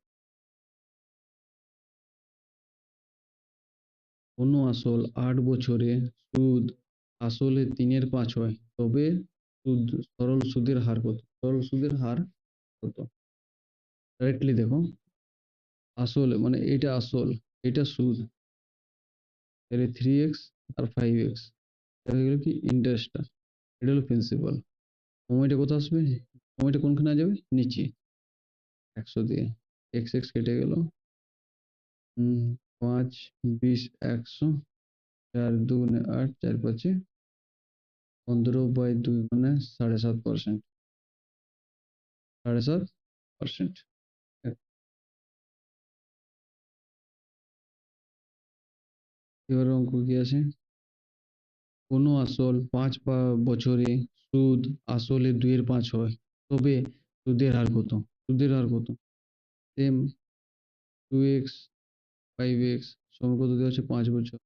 কোনো আসল ৮ বছরে সুদ আসলে ৩/৫ হয়, তবে সরল সুদের হার কত? সরল সুদের হার কত? ডাইরেক্টলি দেখো, আসল মানে এটা আসল, এটা সুদ, তাহলে 3x আর 5x দেখা গেল কি ইন্টারেস্টটা, এটা হলো প্রিন্সিপাল। সময়টা কোথায় আসবে? সময়টা কোনখানে যাবে? নিচে ১০০ দিয়ে x কেটে গেল ৫ ২০ ১০০ ৪ দুগুণে ৮ ৪ ৫ 15/2 মানে ৭.৫%। ৭.৫%। এবার অঙ্ক কি আছে? কোনো আসল ৫ বছরে সুদ আসলে ২/৫ হয়, তবে সুদের হার কত? সুদের হার কত? সেম 2x 5x সময় কত দেওয়া আছে? ৫ বছর।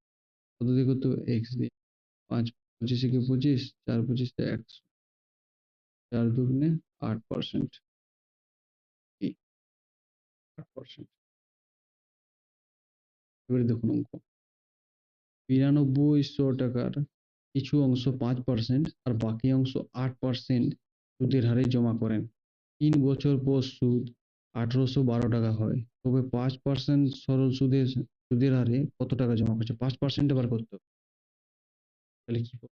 কত দিয়ে করতে হবে? x দিয়ে। ৫ ২৫ একে ২৫ ৪ ২৫ তে ১০০ ৪ দুগুণে ৮%। কি ৮%। এবারে দেখুন অঙ্ক। ৯২০০ টাকার কিছু অংশ ৫% আর বাকি অংশ ৮% সুদের হারে জমা করেন। ৩ বছর পর সুদ ১৮১২ টাকা হয়। তবে ৫% সরল সুদের হারে কত টাকা জমা করছে? ৫% বার করতে হবে। তাহলে কি করব?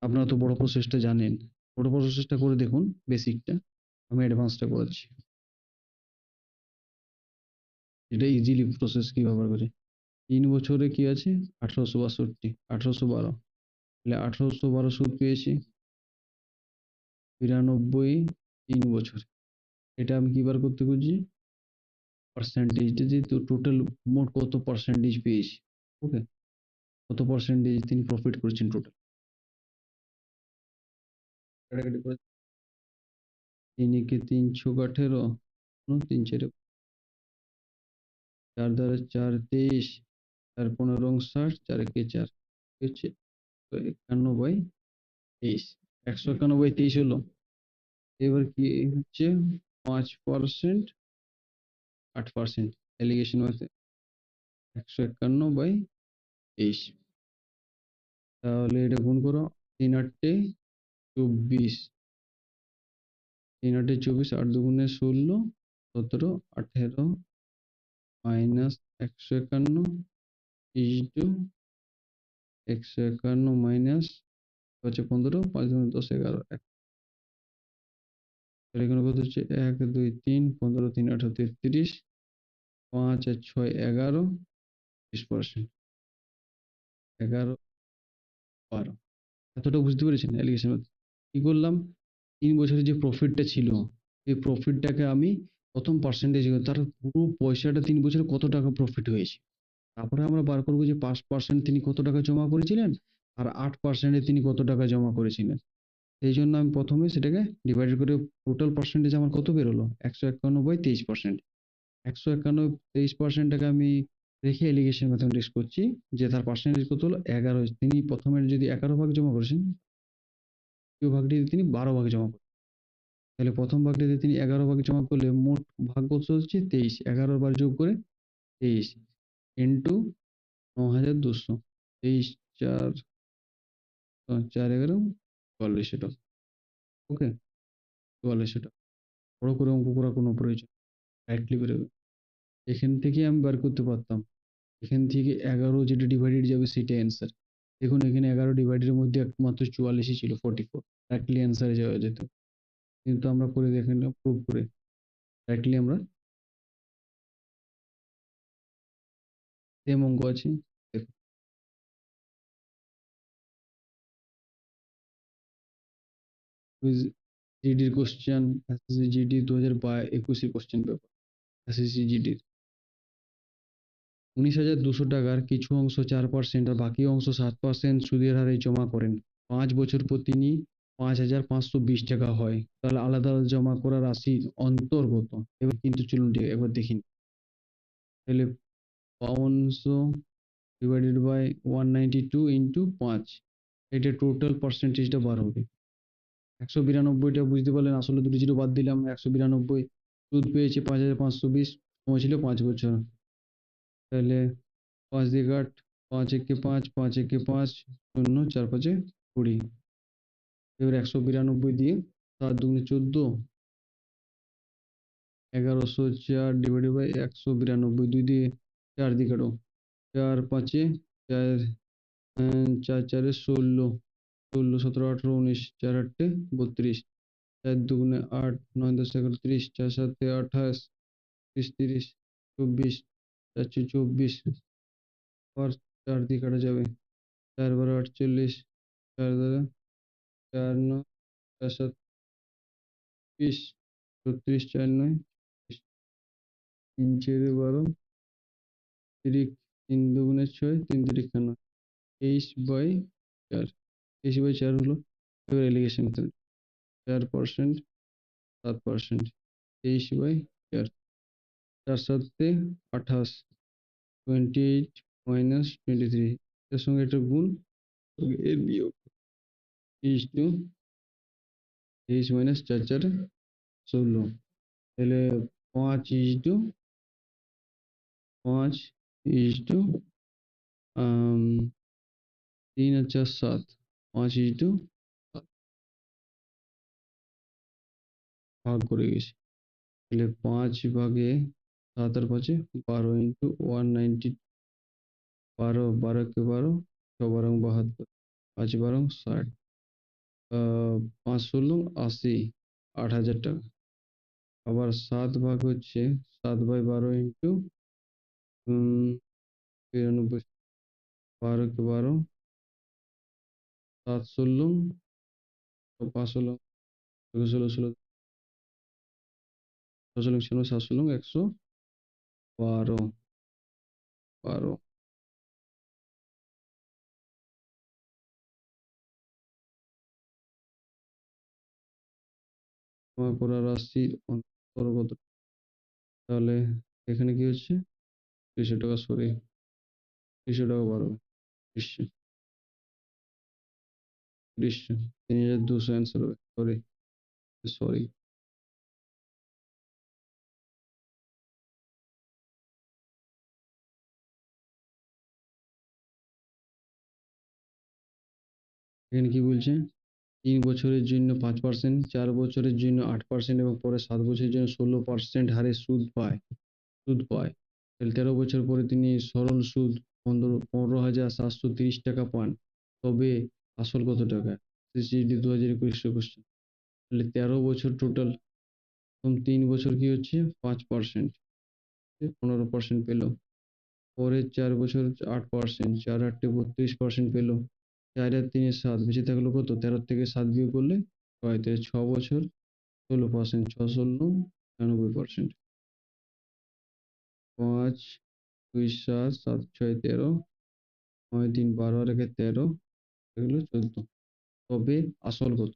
আপনারা তো বড় প্রসেসটা জানেন। বড় প্রসেসটা করে দেখুন বেসিকটা। আমি অ্যাডভান্সটা করাচ্ছি। এটা ইজিলি প্রসেস কিভাবে বার করি? ৩ বছরে কি আছে? ১৮৬২ ১৮১২ তাহলে ১৮১২ সুদ পেয়েছি ৯২ ৩ বছর। এটা আমি কি বার করতে খুঁজছি? পার্সেন্টেজটা যে টোটাল মোট কত পার্সেন্টেজ পেয়েছি, ওকে, কত পার্সেন্টেজ তিনি প্রফিট করেছেন টোটাল, কাটাকাটি করে 3 একে 3 ছক 18, 3 4 4 দ্বারা 4 23, 4 15 59, 4 একে 4 হচ্ছে 51/23, 151/23 হলো। এবার কি হচ্ছে 5%, 8% এলিগেশন আছে 151/23, তাহলে এটা গুণ করো 3 8 24, 3 8 24, 8 দুগুণে 16, 17 18 মাইনাস 151 ইন্টু 151 মাইনাস হচ্ছে 15, 5 দুগুণে 10 11, তাহলে এখানে কত হচ্ছে 1 2 3 15 3 18 33, 5 আর 6 11, 20%, 11 12, এতটা বুঝতে পেরেছেন অ্যালিগেশন? কি করলাম, 3 বছরের যে প্রফিটটা ছিল, এই প্রফিটটাকে আমি প্রথম পার্সেন্টেজ, তার পুরো পয়সাটা 3 বছরে কত টাকা প্রফিট হয়েছে, তারপরে আমরা বার করবো যে 5% তিনি কত টাকা জমা করেছিলেন আর 8% তিনি কত টাকা জমা করেছিলেন। সেই জন্য আমি প্রথমে সেটাকে ডিভাইড করে টোটাল পার্সেন্টেজ আমার কত বেরোলো 151/23%। 151/23%টাকে আমি রেখে এলিগেশন ম্যাথমেটিক্স করছি যে তার পার্সেন্টেজ কত হলো 11। তিনি প্রথমে যদি 11 ভাগ জমা করেছেন, দ্বিতীয় ভাগটিতে তিনি 12 ভাগ জমা করেন, তাহলে প্রথম ভাগটিতে তিনি 11 ভাগ জমা করলে মোট ভাগ কত হচ্ছে 23, 11 বার যোগ করে 23 ইন্টু 9200, 23 4 4 11 4200 টাকা, ওকে, 4200 টাকা। বড় করে অঙ্ক করার কোনো প্রয়োজন, ডাইরেক্টলি বেরোবে। এখান থেকে আমি বার করতে পারতাম, এখান থেকে 11 যেটা ডিভাইডেড যাবে সেটা অ্যান্সার। দেখুন এখানে 11 ডিভাইডের মধ্যে একমাত্র 44 ছিল, 44, ডাইরেক্টলি অ্যান্সারে যাওয়া যেত, কিন্তু আমরা করে দেখে নিলাম প্রুভ করে, ডাইরেক্টলি আমরা সেম অঙ্ক আছে। দেখুন জিডির question, SSC GD 2021 question paper, SSC জিডির 19,200 টাকার কিছু অংশ 4% আর বাকি অংশ 7% সুদের হারে জমা করেন, 5 বছর পর তিনি 5,520 টাকা হয়, তাহলে আলাদা আলাদা জমা করা রাশির অন্তর্গত। এবার কিন্তু চলুন একবার দেখি, তাহলে 5200 ডিভাইডেড বাই 192 ইন্টু 5, এটা টোটাল পার্সেন্টেজটা বার হবে। 192টা বুঝতে পারলেন, আসলে দুটো জিরো বাদ দিলাম, 192 সুদ পেয়েছে 5,520, সময় ছিল 5 বছর, তাহলে 5 দিয়ে কাট, 5 একে 5, 5 একে 5, শূন্য, 4 5 20, এবার 192 দিয়ে 7 দুগুণে 14, 1104 ডিভাইডেড বাই 192, 2 দিয়ে 4 দিয়ে কাটো, 4 5 4, 4 4 16, 16 17 18 19, 4 8 32, 4 দুগুণে 8, 9 10 11 30, 4 7 28, 30 30 24, 4 24, আর 4 দিয়ে কাটা যাবে, 4 12 48, 4 দ্বারা 4 9, 4 7 20, 36, 4 9, 3 4 12, 3 দুগুণে 6, 3 3 9, 23/4, 23/4 হলো। এবার এলিগেশন মেথড 4%, 7%, 23/4, 4 7 28, 28 মাইনাস 23, এর সঙ্গে একটা গুণ, এর বিয়োগ, ইজ টু 23 মাইনাস 4 4 16, তাহলে 5 ইজ টু 5 ইজ টু 3 আর 4 7, 5 ইজ টু ভাগ করে গেছি, তাহলে 5 ভাগে 7 আর 5 12 ইন্টু 190, 12 12 কে 12, 6 12 72, 5 12 60, 5 16 80, 8,000 টাকা। আবার 7 ভাগ হচ্ছে 7/12 ইন্টু 93, 12 কে 12, 7 16, 5 16, 16 16, 16 16, 7 16, 100, 12 12 ক্ষমা করা রাশির অন্তর্গত, তাহলে এখানে কি হচ্ছে 300 টাকা, সরি 300 টাকা বাড়বে, 300 300 3200 অ্যান্সার হবে, সরি সরি। এখানে কি বলছে, 3 বছরের জন্য 5%, 4 বছরের জন্য 8% এবং পরে 7 বছরের জন্য 16% হারে সুদ পায়। তাহলে 13 বছর পরে তিনি সরল সুদ 15,730 টাকা পান, তবে আসল কত টাকা? CCD 2021 question. তাহলে 13 বছর টোটাল, প্রথম 3 বছর কি হচ্ছে 5%, 15% পেলো। পরের 4 বছর 8%, 4 8 32% পেলো। 4 আর 3 7, বেঁচে থাকলো কত? 13 থেকে 7 বিয়োগ করলে 6, তাহলে 6 বছর 16%, 6 × 96%। 5 2 7 7 6 13, 9 3 12 আর 1 13, এগুলো 14। তবে আসল কত?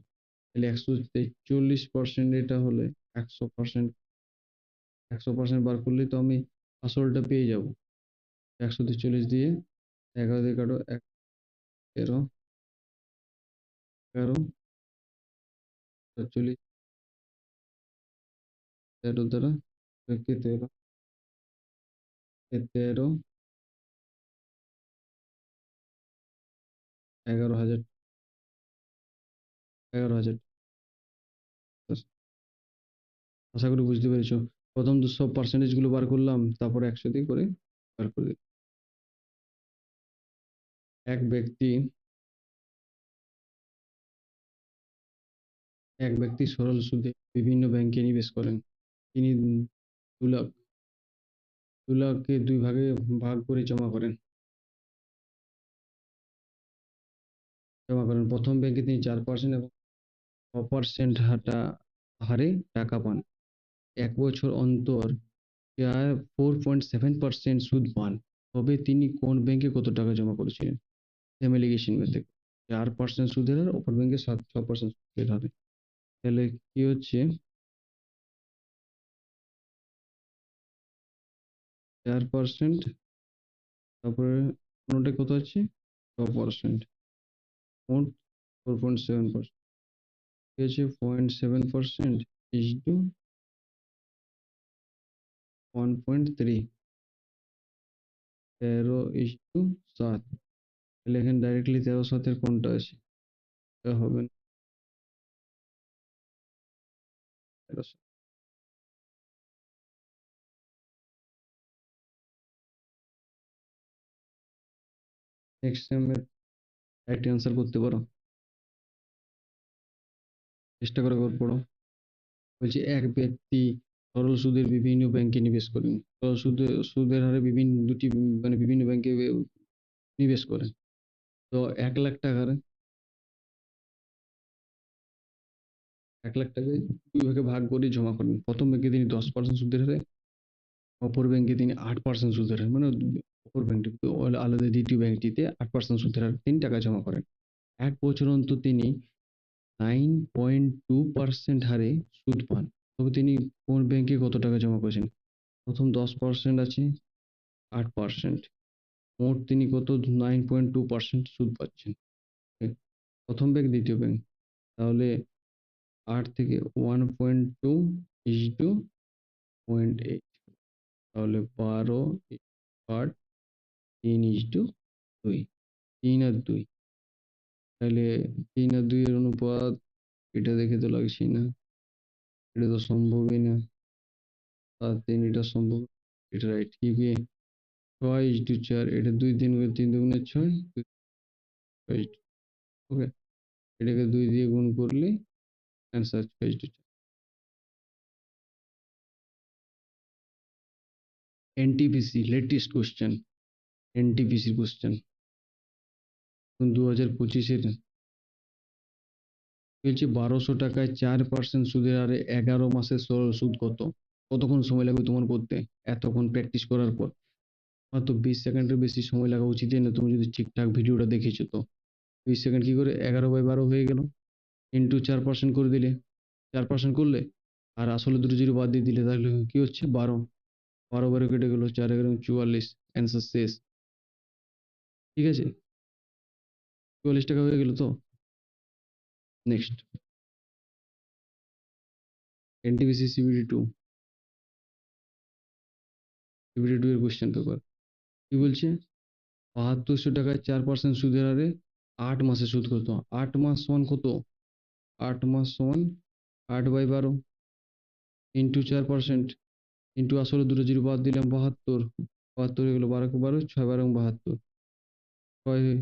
তাহলে 143% এটা হলে 100%, 100% বার করলেই তো আমি আসলটা পেয়ে যাব। 143 দিয়ে 11 দিয়ে কাটো, 13 11 47, 13 দ্বারা 13 13 11,000, 11,000। আশা করি বুঝতে পেরেছো। প্রথম তো সব পার্সেন্টেজ গুলো বার করলাম, তারপরে 100 দিয়ে করে বার করে দিই। এক ব্যক্তি এক ব্যক্তি সরল সুদে বিভিন্ন ব্যাংকে নিবেশ করেন। তিনি 2 লাখকে 2 ভাগে ভাগ করে জমা করেন। প্রথম ব্যাংকে তিনি 4% এবং 6% হারে টাকা পান। 1 বছর অন্তর 4.7% সুদ পান, তবে তিনি কোন ব্যাংকে কত টাকা জমা করেছিলেন? সেম এলিগেশন মেথড, 4% সুদের হার, অপর ব্যাংকে 6% সুদের হারে। তাহলে কি হচ্ছে 4%, তারপরে কোনটা কত আছে 6%, মোট 4.7%, কি হচ্ছে 0.7% ইস টু 1.3, 13:7। তাহলে এখানে ডাইরেক্টলি 13 7 কোনটা আছে? এটা হবে না, 13 7। নেক্সট টাইমে রাইট অ্যান্সার করতে পারো, চেষ্টা করে পড়ো। বলছি এক ব্যক্তি সরল সুদের বিভিন্ন ব্যাংকে নিবেশ করেন। সরল সুদের হারে বিভিন্ন ব্যাংকে নিবেশ করেন। তো 1 লাখ টাকার 1 লাখ টাকায় 2 ভাগে ভাগ করে জমা করেন। প্রথম ব্যাংকে তিনি 10% সুদের হারে, অপর ব্যাংকে তিনি 8% সুদের হারে, মানে অপর ব্যাংকটি আলাদা, দ্বিতীয় ব্যাংকটিতে 8% সুদের হারে তিনি টাকা জমা করেন। 1 বছর অন্তর তিনি 9.2% হারে সুদ পান, তবে তিনি কোন ব্যাংকে কত টাকা জমা করেছেন? প্রথম 10% আছে, 8%, মোট তিনি কত 9.2% সুদ পাচ্ছেন। Okay, প্রথম ব্যাংক দ্বিতীয় ব্যাংক, তাহলে 8 থেকে 1.2 ইস টু 0.8, তাহলে 12 3 ইস টু 2, 3 আর 2, তাহলে 3 আর 2 এর অনুপাত, এটা দেখে তো লাগছে না, এটা তো সম্ভবই না। 7 3, এটা সম্ভব, এটা রাইট। কি কি 6:4, এটা 2 3 3 2 6, ওকে, এটাকে 2 দিয়ে গুণ করলে answer 6:4। NTPC latest question, NTPC question 2025-এর, বলছি 1200 টাকায় 4% সুদের হারে 11 মাসের সরল সুদ কত? কতক্ষণ সময় লাগবে তোমার করতে? এতক্ষণ প্র্যাকটিস করার পর মাত্র 20 সেকেন্ডের বেশি সময় লাগা উচিতই না, তুমি যদি ঠিকঠাক ভিডিওটা দেখেছো তো। 20 সেকেন্ড কি করে 11/12 হয়ে গেল, ইন্টু 4% করে দিলে, 4% করলে আর আসলে দুটো জিরো বাদ দিয়ে দিলে, তাহলে কি হচ্ছে 12, 12 কেটে গেল, 4 × 44, অ্যান্সার শেষ। ঠিক আছে, 44 টাকা হয়ে গেল তো। নেক্সট, এনটিপিসি সিবিডি টু এর কোশ্চেন পেপার কি বলছে? 7200 টাকায় 4% সুদের হারে 8 মাসে সুদ কত? 8 মাস সমান কত? 8 মাস সমান 8/12 ইন্টু 4% ইন্টু আসলে দুটো জিরো বাদ দিলাম, 72, 72 হয়ে গেল, 12 × 12, 6 × 12 = 72,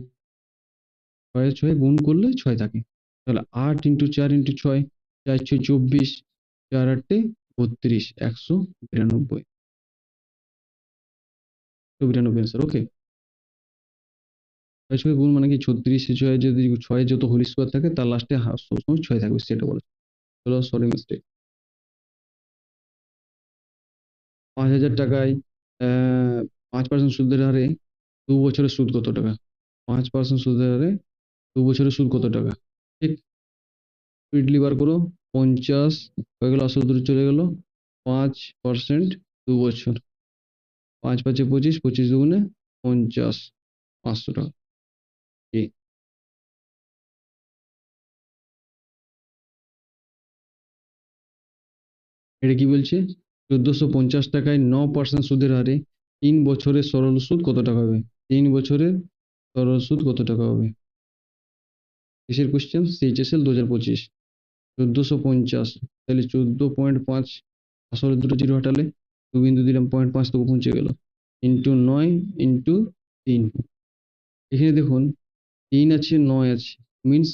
ছয়, 6 গুণ করলে 6 থাকে। তাহলে 8 × 4 × 6, 4×6 = 24, 4×8 = 32, 192, 192 অ্যান্সার। ওকে, 6 গুণ মানে কি 36, 6 যদি 6 যত হোল স্কোয়ার থাকে তার লাস্টে সবসময় 6 থাকবে, সেটা বলে। চলো, সরি মিস্টেক। 5,000 টাকায় 5% সুদের হারে 2 বছরের সুদ কত টাকা? 5% সুদের হারে 2 বছরের সুদ কত টাকা? ঠিক, স্পিডলি বার করো। 50 হয়ে গেল, আসল দূরে চলে গেল, 5% 2 বছর, 5×5 = 25, 25 দুগুণে 50, 500 টাকা। কি এটা কি বলছে? 1450 টাকায় 9% সুদের হারে 3 বছরের সরল সুদ কত টাকা হবে? 3 বছরের সরল সুদ কত টাকা হবে? কিসের কোশ্চেন? CHSL 2025। 1450, তাহলে 14.5, আসলে দুটো জিরো হটালে 2 বিন্দু দিলাম, 0.5 তবু পৌঁছে গেল, ইন্টু 9 ইন্টু 3। এখানে দেখুন 3 আছে, 9 আছে, মিনস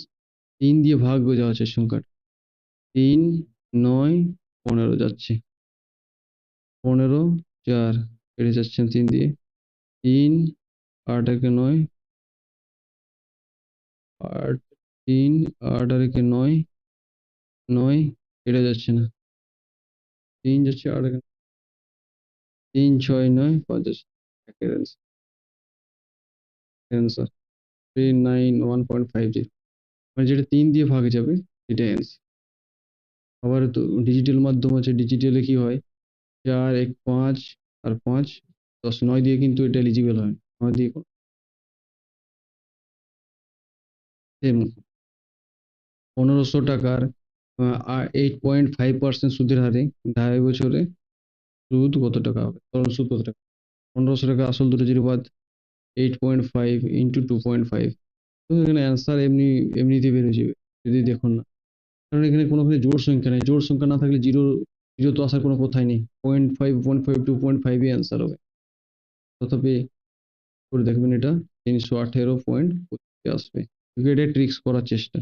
3 দিয়ে ভাগ হয়ে যাওয়া আছে সংখ্যাটা। 3, 9, 15 যাচ্ছে, 15, 4 কেটে যাচ্ছেন 3 দিয়ে, 3, 8 একে 9, 8, 3, 8 আর একে 9, 9 কেটে যাচ্ছে না, 3 যাচ্ছে, 8 একে 3, 6, 9, 5 যাচ্ছে, একের অ্যান্সার 391.50, মানে যেটা 3 দিয়ে ভাগ যাবে সেটাই অ্যান্সার। আবার তো ডিজিটাল মাধ্যম আছে, ডিজিটালে কি হয়, 4, 1, 5 আর 5, 10, 9 দিয়ে কিন্তু এটা এলিজিবল হয়, 9 দিয়ে সেম। 1500 টাকার 8.5% সুদের হারে 2.5 বছরে সুদ কত টাকা হবে? সরল সুদ কত টাকা? 1500 টাকা, আসল দুটো জিরো বাদ, 8.5 ইন্টু 2.5। তো এখানে অ্যান্সার এমনিতেই বের হয়ে যাবে যদি দেখুন না, কারণ এখানে কোনোখানে জোড় সংখ্যা নেই, জোড় সংখ্যা না থাকলে জিরো, জিরো তো আসার কোনো কথাই নেই, 0.5, 1.5, 2.5 অ্যান্সার হবে। তথাপি করে দেখবেন, এটা 318.25 আসবে। এটা ট্রিক্স করার চেষ্টা,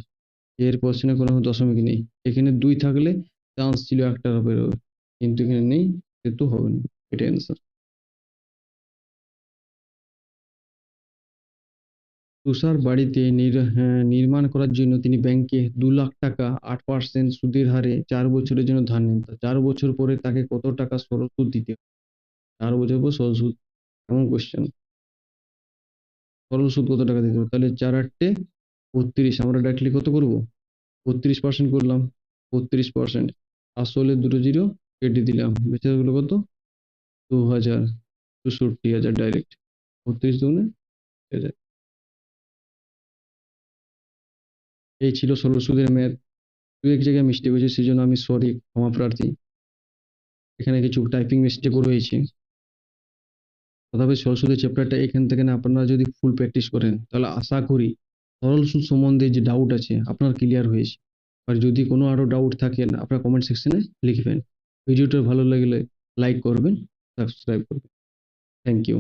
এর কোশ্চেনে কোনো দশমিক নেই, এখানে 2 থাকলে চান্স ছিল একটা বেরোবে, কিন্তু এখানে নেই, সেহেতু হবে না, এটা অ্যান্সার। তুষার বাড়িতে নির্মাণ করার জন্য তিনি ব্যাংকে 2 লাখ টাকা 8% সুদের হারে 4 বছরের জন্য ধার নেন। 4 বছর পরে তাকে কত টাকা সরল সুদ দিতে হবে? 4 বছর পর সরল সুদ, এমন কোশ্চেন। সরল সুদ কত টাকা দিতে হবে? তাহলে 4×8 = 32, আমরা ডাইরেক্টলি কত করব? 32% করলাম, 32%, আসলে দুটো জিরো কেটে দিলাম, বেঁচে গেলো কত? 2000, 64,000 ডাইরেক্ট, 32 দুগুণে 1000। এই ছিল সরল সুদের ম্যাথ। দু এক জায়গায় মিস্টেক হয়েছে, সেজন্য আমি সরি, ক্ষমা প্রার্থী। এখানে কিছু টাইপিং মিস্টেকও রয়েছে। তথাপি সরল সুদের চ্যাপ্টারটা এখান থেকে না, আপনারা যদি ফুল প্র্যাকটিস করেন তাহলে আশা করি সরল সুদ সম্বন্ধে যে ডাউট আছে আপনার ক্লিয়ার হয়েছে। আর যদি কোনো আরো ডাউট থাকে আপনারা কমেন্ট সেকশনে লিখবেন। ভিডিওটা ভালো লাগলে লাইক করবেন, সাবস্ক্রাইব করবেন। Thank you.